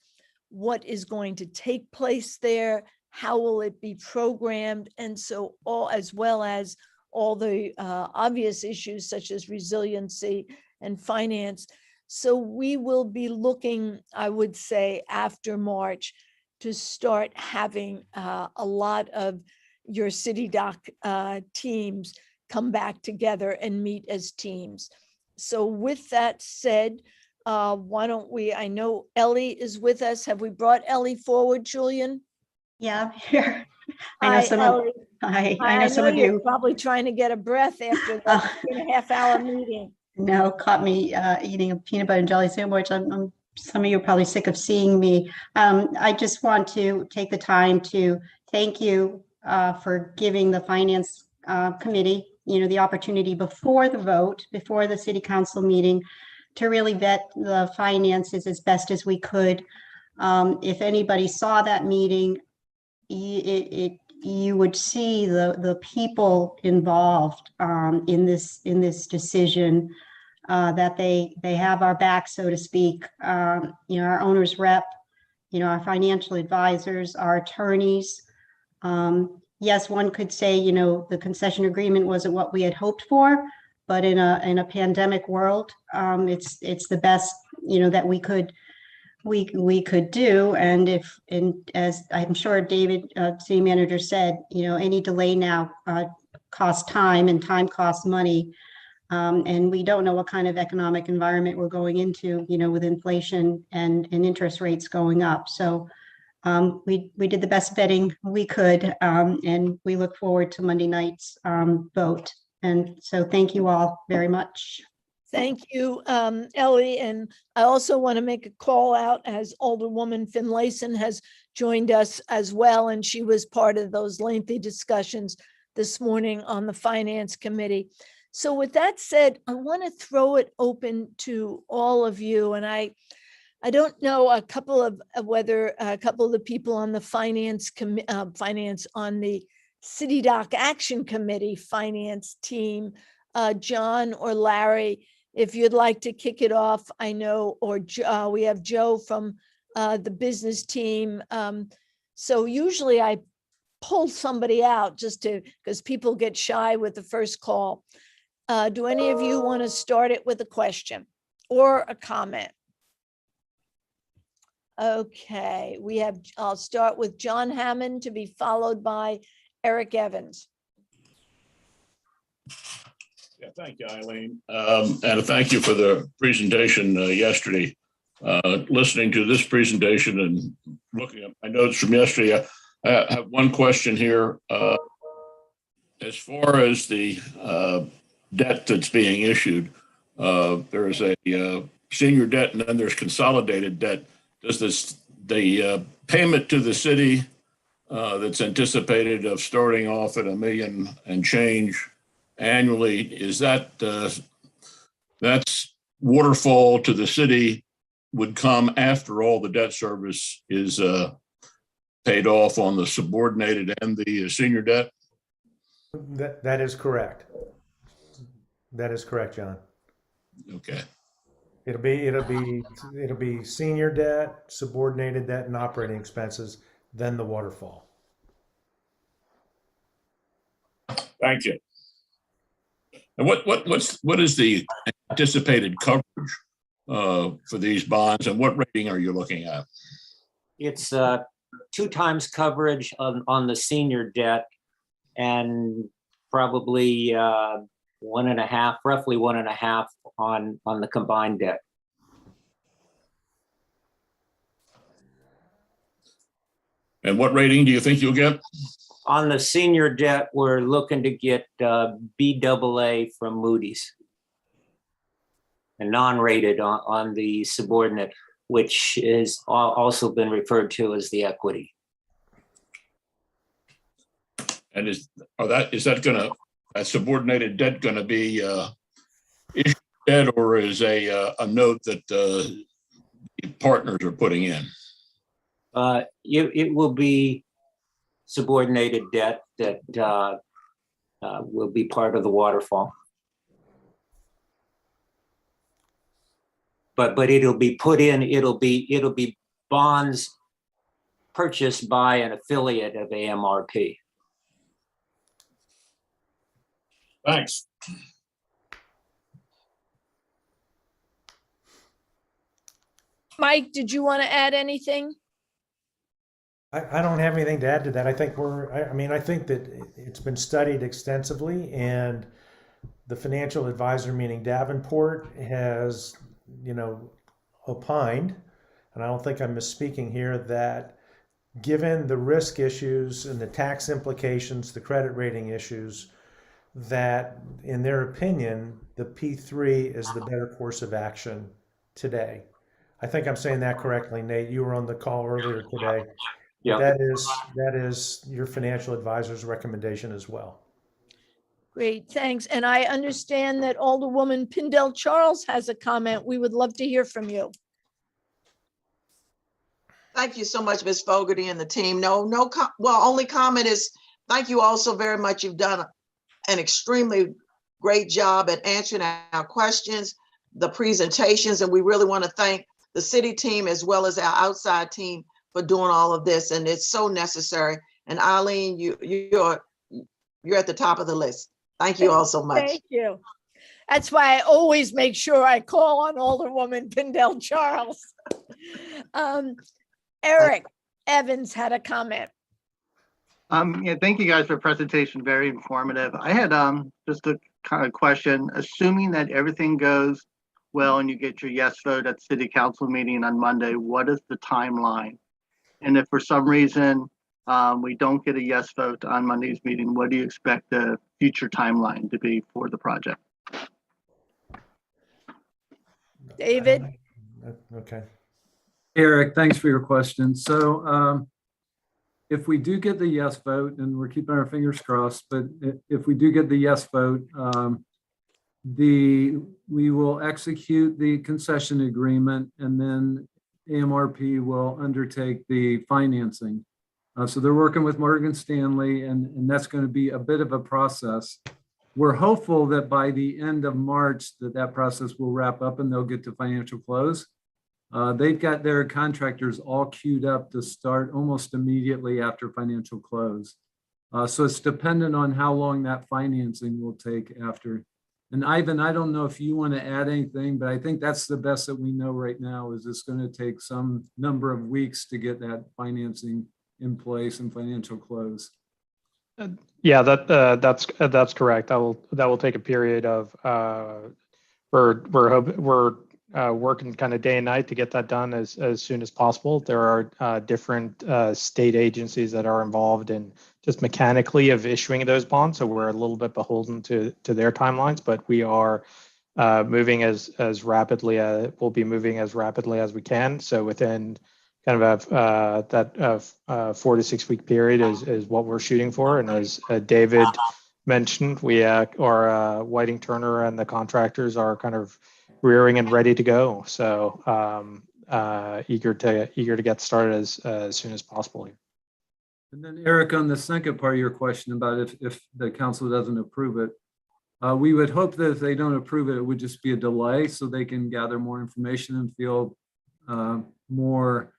What is going to take place there? How will it be programmed? And so as well as all the obvious issues such as resiliency and finance. So we will be looking, I would say, after March to start having a lot of your City Dock teams come back together and meet as teams. So with that said, why don't we, I know Ellie is with us. Have we brought Ellie forward, Julian? Yeah, I'm here. I know Hi, some Ellie. of, hi, I know some of you're you probably trying to get a breath after the 2.5-hour meeting. know caught me eating a peanut butter and jelly sandwich. Some of you are probably sick of seeing me. I just want to take the time to thank you for giving the Finance Committee, the opportunity before the vote, before the City Council meeting, to really vet the finances as best as we could. If anybody saw that meeting, you would see the people involved in this decision, that they have our back, so to speak. Our owner's rep, our financial advisors, our attorneys. Yes, one could say, the concession agreement wasn't what we had hoped for, but in a pandemic world, it's the best, that we could do. And as I'm sure David, city manager, said, any delay now costs time, and time costs money. And we don't know what kind of economic environment we're going into, with inflation and interest rates going up. So we did the best vetting we could, and we look forward to Monday night's vote. And so thank you all very much. Thank you, Ellie. And I also want to make a call out, as Alderwoman Finlayson has joined us as well, and she was part of those lengthy discussions this morning on the Finance Committee. So with that said, I want to throw it open to all of you. And I don't know whether a couple of the people on the finance on the City Dock Action Committee finance team, John or Larry, if you'd like to kick it off. I know, or we have Joe from the business team. So usually I pull somebody out just because people get shy with the first call. Do any of you want to start it with a question or a comment? Okay, I'll start with John Hammond, to be followed by Eric Evans. Yeah, thank you, Eileen. And thank you for the presentation yesterday. Listening to this presentation and looking at my notes from yesterday, I have one question here. As far as the debt that's being issued, there's a senior debt and then there's consolidated debt. Does the payment to the city that's anticipated of starting off at $1 million and change annually, is that's waterfall to the city would come after all the debt service is paid off on the subordinated and the senior debt? That is correct. That is correct, John. Okay. It'll be senior debt, subordinated debt, and operating expenses, then the waterfall. Thank you. And what is the anticipated coverage for these bonds, and what rating are you looking at? It's 2 times coverage on the senior debt, and probably 1.5, roughly 1.5 on the combined debt. And what rating do you think you'll get? On the senior debt, we're looking to get BAA from Moody's, and non-rated on the subordinate, which is also been referred to as the equity. And is that subordinated debt gonna be issued debt, or is a note that the partners are putting in? It will be subordinated debt that will be part of the waterfall. But it'll be put in, it'll be bonds purchased by an affiliate of Amrp. Thanks. Mike, did you want to add anything? I don't have anything to add to that. I think I think that it's been studied extensively, and the financial advisor, meaning Davenport, has, opined, and I don't think I'm misspeaking here, that given the risk issues and the tax implications, the credit rating issues, that in their opinion, the P3 is the better course of action today. I think I'm saying that correctly, Nate. You were on the call earlier today. Yeah. That is your financial advisor's recommendation as well. Great, thanks. And I understand that Alderwoman Pindell Charles has a comment. We would love to hear from you. Thank you so much, Ms. Fogarty and the team. Only comment is thank you all so very much. You've done an extremely great job at answering our questions, the presentations, and we really want to thank the city team as well as our outside team for doing all of this. And it's so necessary. And Eileen, you're at the top of the list. Thank you all so much. Thank you. That's why I always make sure I call on Alderwoman Pindell Charles. Eric Evans had a comment. Yeah, thank you guys for the presentation. Very informative. I had just a kind of question. Assuming that everything goes well and you get your yes vote at city council meeting on Monday, what is the timeline? And if for some reason we don't get a yes vote on Monday's meeting, what do you expect the future timeline to be for the project? David? Okay. Eric, thanks for your question. So if we do get the yes vote, and we're keeping our fingers crossed, but if we do get the yes vote, we will execute the concession agreement, and then Amrp will undertake the financing. So they're working with Morgan Stanley, and that's going to be a bit of a process. We're hopeful that by the end of March that process will wrap up and they'll get to financial close. They've got their contractors all queued up to start almost immediately after financial close. So it's dependent on how long that financing will take after. And Ivan, I don't know if you want to add anything, but I think that's the best that we know right now is it's going to take some number of weeks to get that financing in place and financial close. Yeah, that's correct. That will take a period of we're working kind of day and night to get that done as soon as possible. There are different state agencies that are involved in just mechanically of issuing those bonds, so we're a little bit beholden to their timelines. But we are moving as rapidly. We'll be moving as rapidly as we can. So within kind of that 4 to 6 week period is what we're shooting for. And as David mentioned, we or Whiting Turner and the contractors are kind of rearing and ready to go. So eager to get started as soon as possible here. And then Eric, on the second part of your question about if the council doesn't approve it, we would hope that if they don't approve it, it would just be a delay so they can gather more information and feel more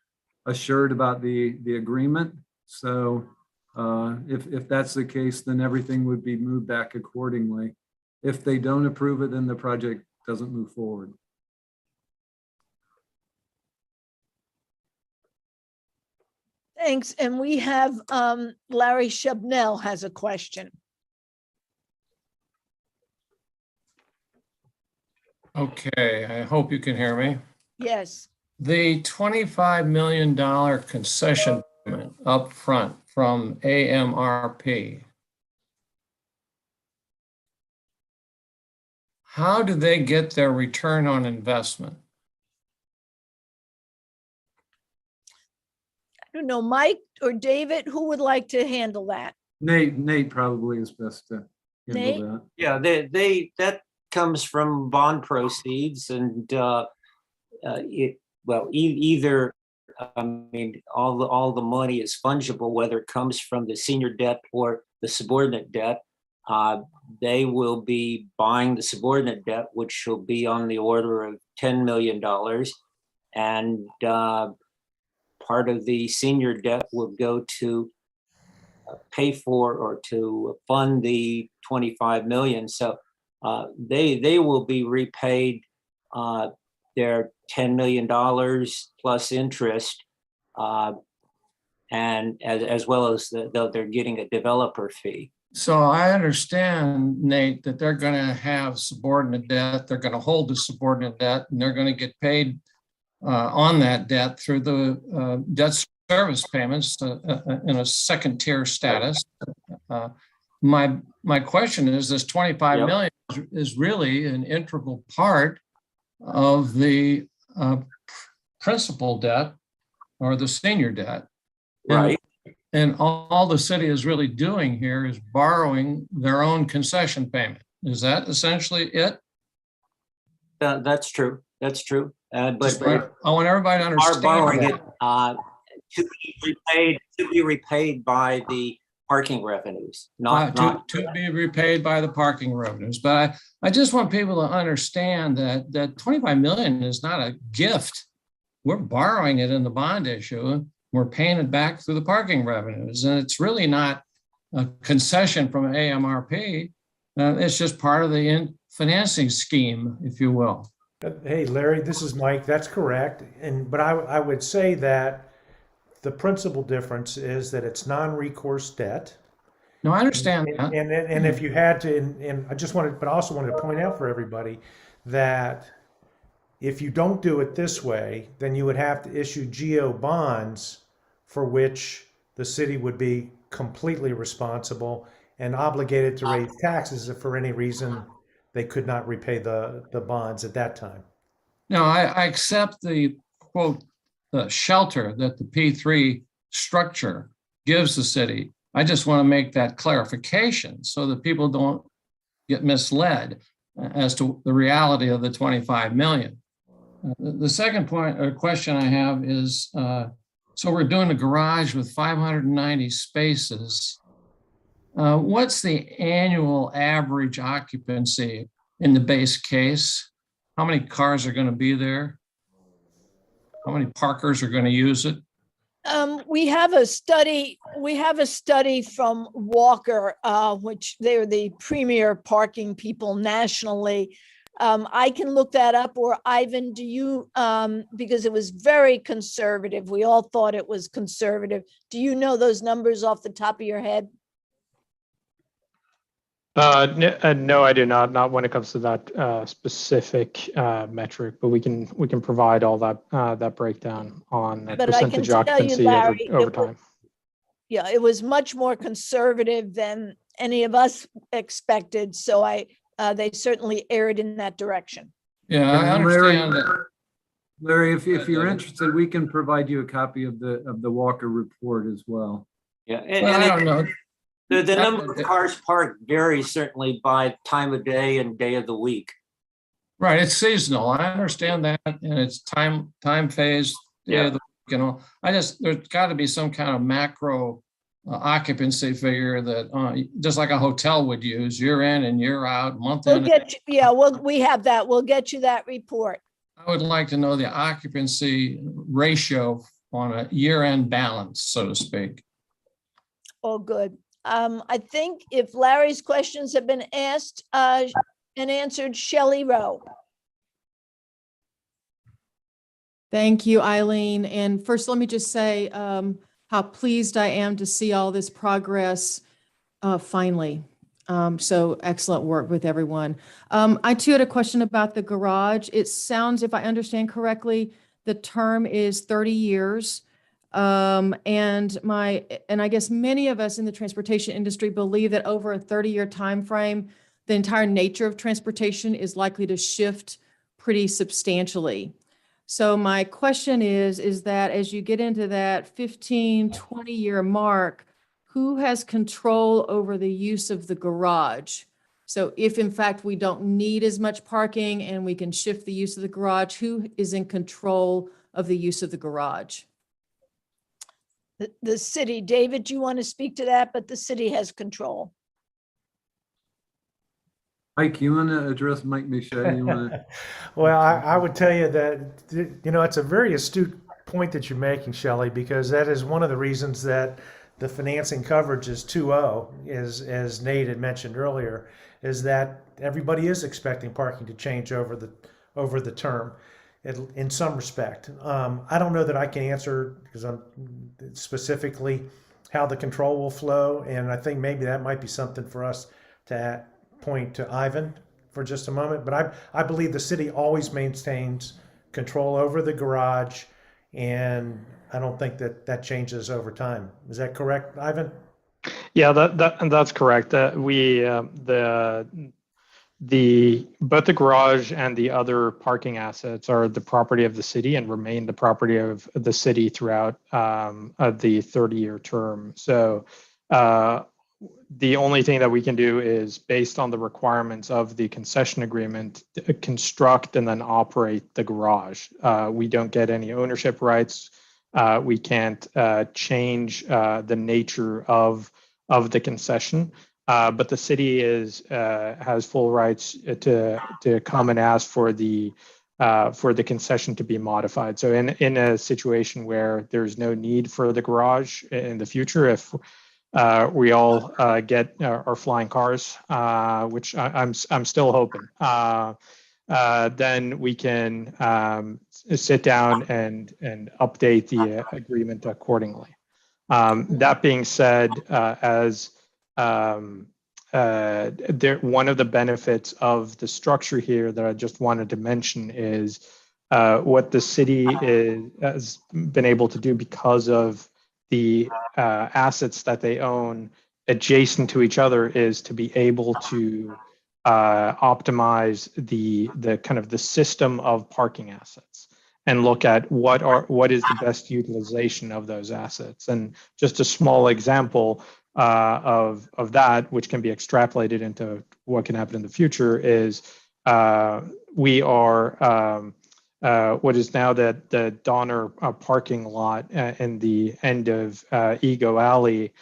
assured about the agreement. So if that's the case, then everything would be moved back accordingly. If they don't approve it, then the project doesn't move forward. Thanks. And we have Larry Shubnell has a question. Okay, I hope you can hear me. Yes. The $25 million concession payment up front from Amrp. How do they get their return on investment? I don't know, Mike or David, who would like to handle that? Nate probably is best to handle that. Yeah, that comes from bond proceeds, and either I mean all the money is fungible, whether it comes from the senior debt or the subordinate debt. They will be buying the subordinate debt, which will be on the order of $10 million, and part of the senior debt will go to pay for or to fund the 25 million. So they will be repaid their $10 million plus interest, and as well as they're getting a developer fee. So I understand, Nate, that they're going to have subordinate debt. They're going to hold the subordinate debt, and they're going to get paid on that debt through the debt service payments in a second tier status. My question is, this 25 million is really an integral part of the principal debt or the senior debt. Right. And all the city is really doing here is borrowing their own concession payment. Is that essentially it? That's true. That's true. But I want everybody to understand are borrowing that. it to be repaid by the parking revenues, not to be repaid by the parking revenues. But I just want people to understand that 25 million is not a gift. We're borrowing it in the bond issue. We're paying it back through the parking revenues. And it's really not a concession from AMRP. It's just part of the financing scheme, if you will. Hey, Larry, this is Mike. That's correct. But I would say that the principal difference is that it's non-recourse debt. No, I understand that. And if you had to, and I just wanted, but I also wanted to point out for everybody that if you don't do it this way, then you would have to issue GO bonds for which the city would be completely responsible and obligated to raise taxes if for any reason they could not repay the bonds at that time. No, I accept the quote, the shelter that the P3 structure gives the city. I just want to make that clarification so that people don't get misled as to the reality of the 25 million. The second point or question I have is, so we're doing a garage with 590 spaces. What's the annual average occupancy in the base case? How many cars are going to be there? How many parkers are going to use it? We have a study from Walker, which they're the premier parking people nationally. I can look that up, or Ivan, do you, because it was very conservative. We all thought it was conservative. Do you know those numbers off the top of your head? No, I do not. Not when it comes to that specific metric, but we can provide all that breakdown on But I can percentage tell you, occupancy Larry, over time. Yeah, it was much more conservative than any of us expected. So they certainly erred in that direction. Yeah, I understand that. Larry, if you're interested, we can provide you a copy of the Walker report as well. Yeah, Well, I don't know. The number of cars parked varies certainly by time of day and day of the week. Right, it's seasonal. I understand that, and it's time phase. Yeah. You know, there's got to be some kind of macro occupancy figure that just like a hotel would use, year in and year out, month in. We have that. We'll get you that report. I would like to know the occupancy ratio on a year-end balance, so to speak. Oh, good. I think if Larry's questions have been asked and answered, Shelley Rowe. Thank you, Eileen. And first, let me just say how pleased I am to see all this progress finally. So excellent work with everyone. I too had a question about the garage. It sounds, if I understand correctly, the term is 30 years. And I guess many of us in the transportation industry believe that over a 30-year time frame, the entire nature of transportation is likely to shift pretty substantially. So my question is that as you get into that 15, 20-year mark, who has control over the use of the garage? So if in fact we don't need as much parking and we can shift the use of the garage, who is in control of the use of the garage? The city. David, do you want to speak to that? But the city has control. Mike, you want to address Mike Mcshea? You want to? Well, I would tell you that, you know, it's a very astute point that you're making, Shelley, because that is one of the reasons that the financing coverage is 2.0, as Nate had mentioned earlier, is that everybody is expecting parking to change over the term in some respect. I don't know that I can answer because I'm specifically how the control will flow, and I think maybe that might be something for us to point to Ivan for just a moment. But I believe the city always maintains control over the garage, and I don't think that changes over time. Is that correct, Ivan? Yeah, that's correct. Both the garage and the other parking assets are the property of the city and remain the property of the city throughout the 30-year term. So the only thing that we can do is, based on the requirements of the concession agreement, construct and then operate the garage. We don't get any ownership rights. We can't change the nature of of the concession. But the city has full rights to come and ask for the concession to be modified. So in a situation where there's no need for the garage in the future, if we all get our flying cars, which I'm still hoping, then we can sit down and update the agreement accordingly. That being said, one of the benefits of the structure here that I just wanted to mention is what the city has been able to do because of the assets that they own adjacent to each other is to be able to optimize the kind of the system of parking assets and look at what is the best utilization of those assets. And just a small example of that, which can be extrapolated into what can happen in the future, is we are what is now the Donner parking lot in the end of Ego Alley.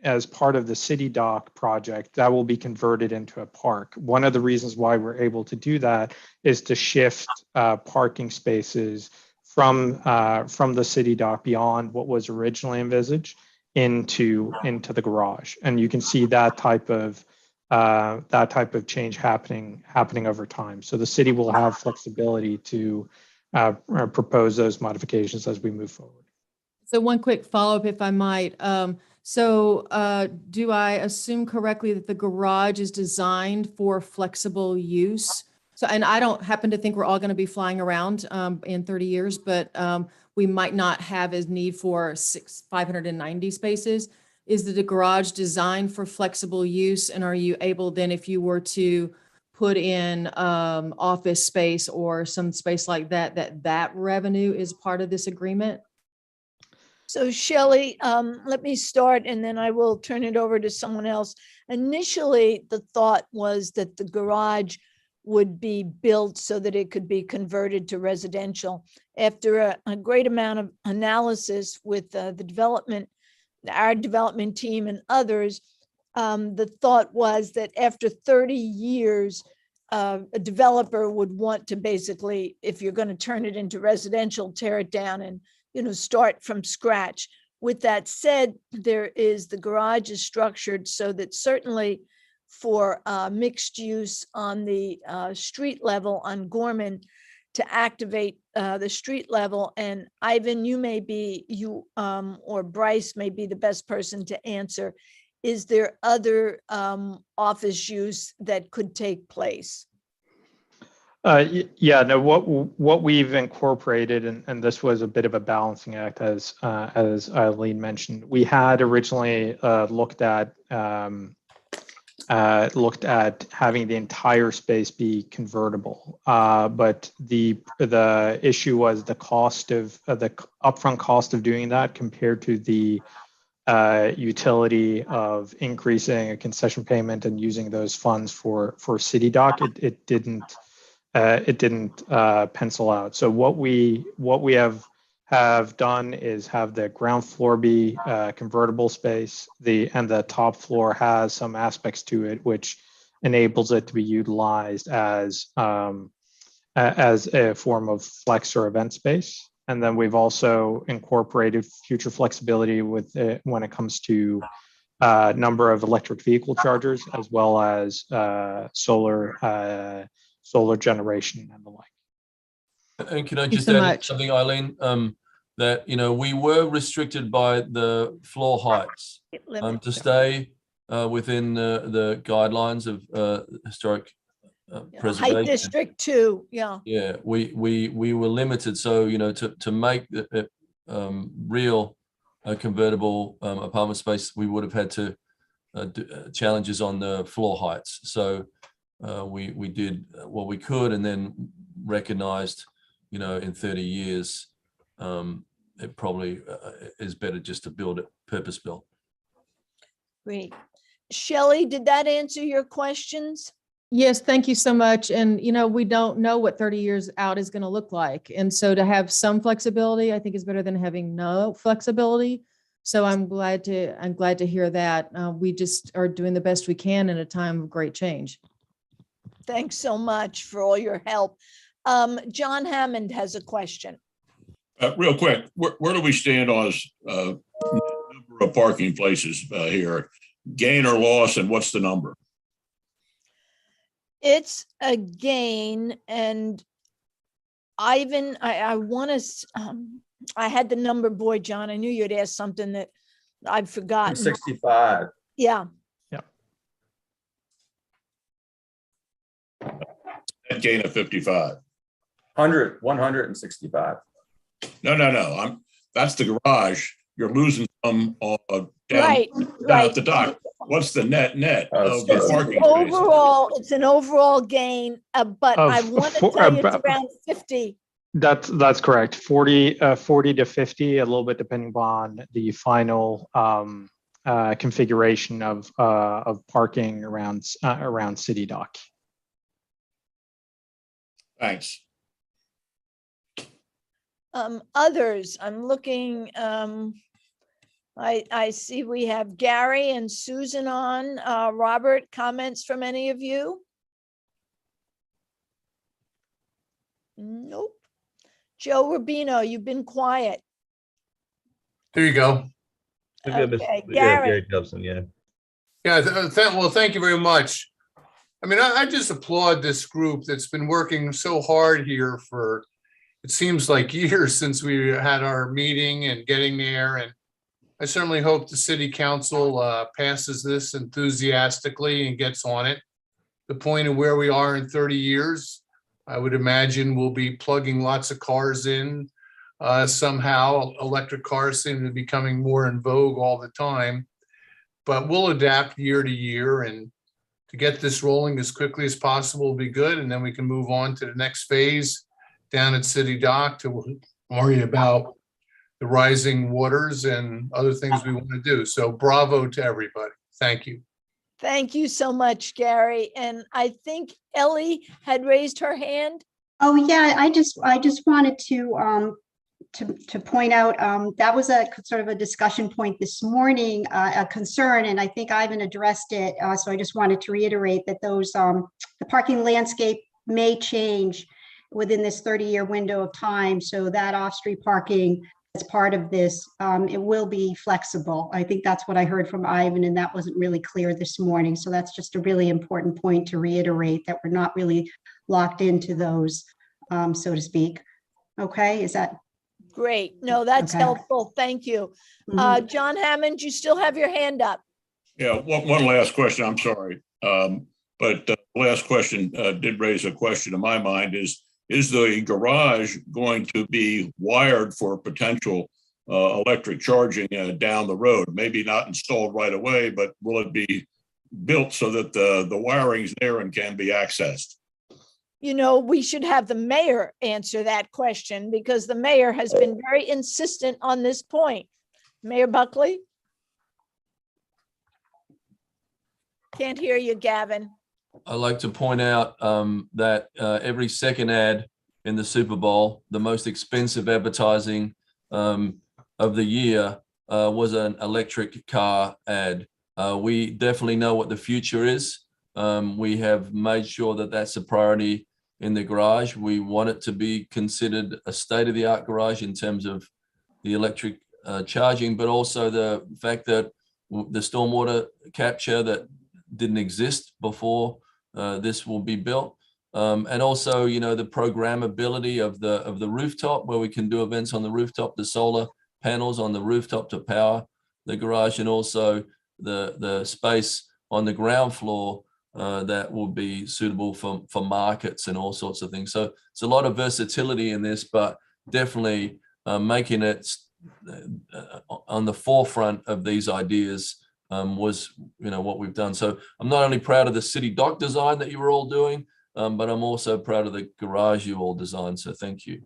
As part of the City Dock project, that will be converted into a park. One of the reasons why we're able to do that is to shift parking spaces from the City Dock beyond what was originally envisaged into the garage, and you can see that type of change happening over time. So the city will have flexibility to propose those modifications as we move forward. So one quick follow-up, if I might. Do I assume correctly that the garage is designed for flexible use? So, and I don't happen to think we're all going to be flying around in 30 years, but we might not have as need for 590 spaces. Is the garage designed for flexible use? And are you able then, if you were to put in office space or some space like that, that revenue is part of this agreement? So Shelley, let me start and then I will turn it over to someone else. Initially, the thought was that the garage would be built so that it could be converted to residential. After a great amount of analysis with our development team and others, the thought was that after 30 years, a developer would want to basically, if you're going to turn it into residential, tear it down and start from scratch. With that said, the garage is structured so that certainly for mixed use on the street level on Gorman to activate the street level. And Ivan, or Bryce may be the best person to answer. Is there other office use that could take place? Yeah, no, what we've incorporated, and this was a bit of a balancing act, as Eileen mentioned. We had originally looked at having the entire space be convertible, but the issue was the cost of the upfront cost of doing that compared to the utility of increasing a concession payment and using those funds for City Dock. It didn't pencil out. So what we have done is have the ground floor be convertible space. And the top floor has some aspects to it which enables it to be utilized as a form of flex or event space. And then we've also incorporated future flexibility with when it comes to number of electric vehicle chargers, as well as solar generation and the like. And can I just add something, Eileen? That we were restricted by the floor heights to stay within the guidelines of historic preservation. Height District 2, yeah. Yeah, we were limited. So to make it real convertible apartment space, we would have had to do challenges on the floor heights. So we did what we could, and then recognized, in 30 years, it probably is better just to build it purpose-built. Great. Shelley, did that answer your questions? Yes, thank you so much. And, we don't know what 30 years out is going to look like. And so to have some flexibility, I think is better than having no flexibility. So I'm glad to hear that. We just are doing the best we can in a time of great change. Thanks so much for all your help. John Hammond has a question. Real quick, where do we stand on number of parking places here? Gain or loss, and what's the number? It's a gain, and Ivan, I want to, I had the number, boy, John, I knew you'd ask something that I've forgotten. 65. Yeah, Net gain of 55. 165. No. That's the garage. You're losing some down right. at the dock. What's the net of the parking spaces? Overall, it's an overall gain, but I want to tell you it's around 50. That's correct. 40 to 50, a little bit depending upon the final configuration of parking around City Dock. Thanks. Others, I'm looking, I see we have Gary and Susan on. Robert, comments from any of you? Nope. Joe Rubino, you've been quiet. There you go. Okay, Gary Jobson, yeah. Yeah, well, thank you very much. I mean, I just applaud this group that's been working so hard here for, it seems like years since we had our meeting and getting there. And I certainly hope the city council passes this enthusiastically and gets on it. The point of where we are in 30 years, I would imagine we'll be plugging lots of cars in somehow. Electric cars seem to be becoming more in vogue all the time, but we'll adapt year to year, and to get this rolling as quickly as possible will be good. And then we can move on to the next phase down at City Dock to worry about the rising waters and other things we want to do. So bravo to everybody. Thank you. Thank you so much, Gary. And I think Ellie had raised her hand. Oh, yeah, I just wanted to point out that was a sort of a discussion point this morning, a concern, and I think Ivan addressed it. So I just wanted to reiterate that those the parking landscape may change within this 30-year window of time. So that off-street parking as part of this, it will be flexible. I think that's what I heard from Ivan, and that wasn't really clear this morning. So that's just a really important point to reiterate, that we're not really locked into those, so to speak. Okay, is that? Great. No, that's Okay. helpful. Thank you. Mhm. John Hammond, you still have your hand up. Yeah, one last question. I'm sorry. But the last question did raise a question in my mind is the garage going to be wired for potential electric charging down the road? Maybe not installed right away, but will it be built so that the wiring's there and can be accessed? You know, we should have the mayor answer that question, because the mayor has been very insistent on this point. Mayor Buckley? Can't hear you, Gavin. I'd like to point out that every second ad in the Super Bowl, the most expensive advertising of the year was an electric car ad. We definitely know what the future is. We have made sure that that's a priority in the garage. We want it to be considered a state-of-the-art garage in terms of the electric charging, but also the fact that the stormwater capture that didn't exist before this will be built. And also, you know, the programmability of the rooftop, where we can do events on the rooftop, the solar panels on the rooftop to power the garage, and also the space on the ground floor that will be suitable for markets and all sorts of things. So it's a lot of versatility in this, but definitely making it on the forefront of these ideas was, you know, what we've done. So I'm not only proud of the City Dock design that you were all doing, but I'm also proud of the garage you all designed. So thank you.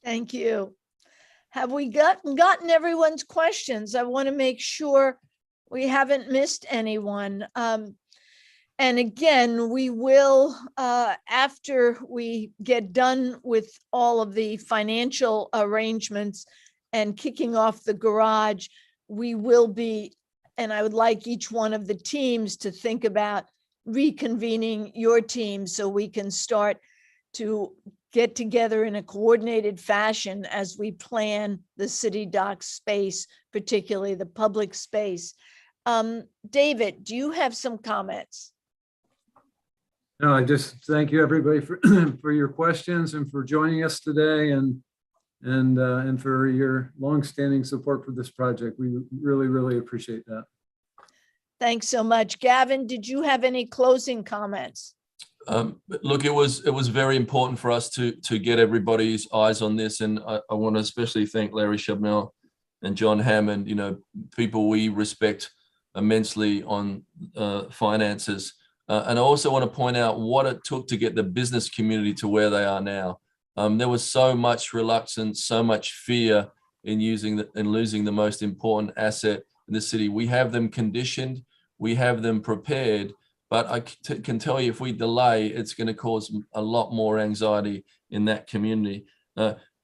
Thank you. Have we gotten everyone's questions? I want to make sure we haven't missed anyone. And again, we will, after we get done with all of the financial arrangements and kicking off the garage, we will be, and I would like each one of the teams to think about reconvening your team so we can start to get together in a coordinated fashion as we plan the city dock space, particularly the public space. David, do you have some comments? No, I just thank you, everybody, for for your questions and for joining us today, and for your longstanding support for this project. We really, really appreciate that. Thanks so much. Gavin, did you have any closing comments? Look, it was very important for us to get everybody's eyes on this, and I want to especially thank Larry Shabnell and John Hammond, people we respect immensely on finances. And I also want to point out what it took to get the business community to where they are now. There was so much reluctance, so much fear in losing the most important asset in the city. We have them conditioned, we have them prepared, but I can tell you if we delay, it's going to cause a lot more anxiety in that community.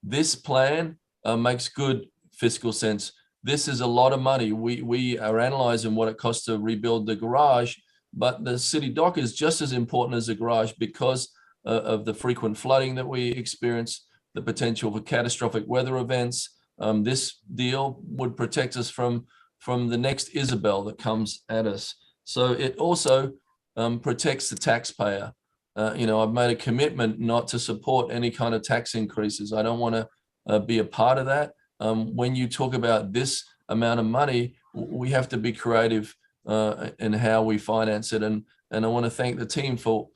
This plan makes good fiscal sense. This is a lot of money. We are analyzing what it costs to rebuild the garage, but the city dock is just as important as the garage because of the frequent flooding that we experience, the potential for catastrophic weather events. This deal would protect us from the next Isabel that comes at us. So it also protects the taxpayer. I've made a commitment not to support any kind of tax increases. I don't want to be a part of that. When you talk about this amount of money, we have to be creative in how we finance it. And I want to thank the team for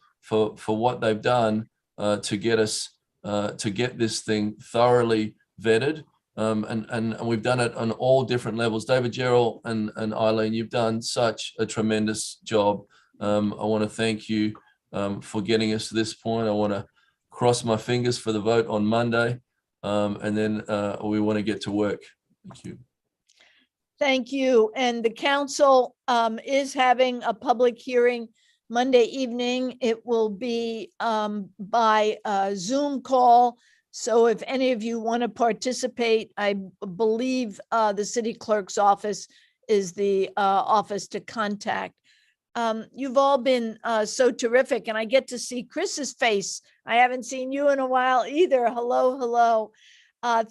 what they've done to get us to get this thing thoroughly vetted. And we've done it on all different levels. David, Gerald, and Eileen, you've done such a tremendous job. I want to thank you for getting us to this point. I want to cross my fingers for the vote on Monday. And then we want to get to work. Thank you. Thank you. And the council is having a public hearing Monday evening. It will be by Zoom call. So if any of you want to participate, I believe the city clerk's office is the office to contact. You've all been so terrific, and I get to see Chris's face. I haven't seen you in a while either. Hello, hello.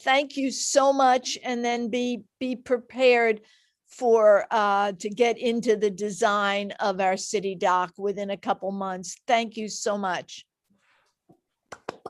Thank you so much, and then be prepared for to get into the design of our city dock within a couple months. Thank you so much.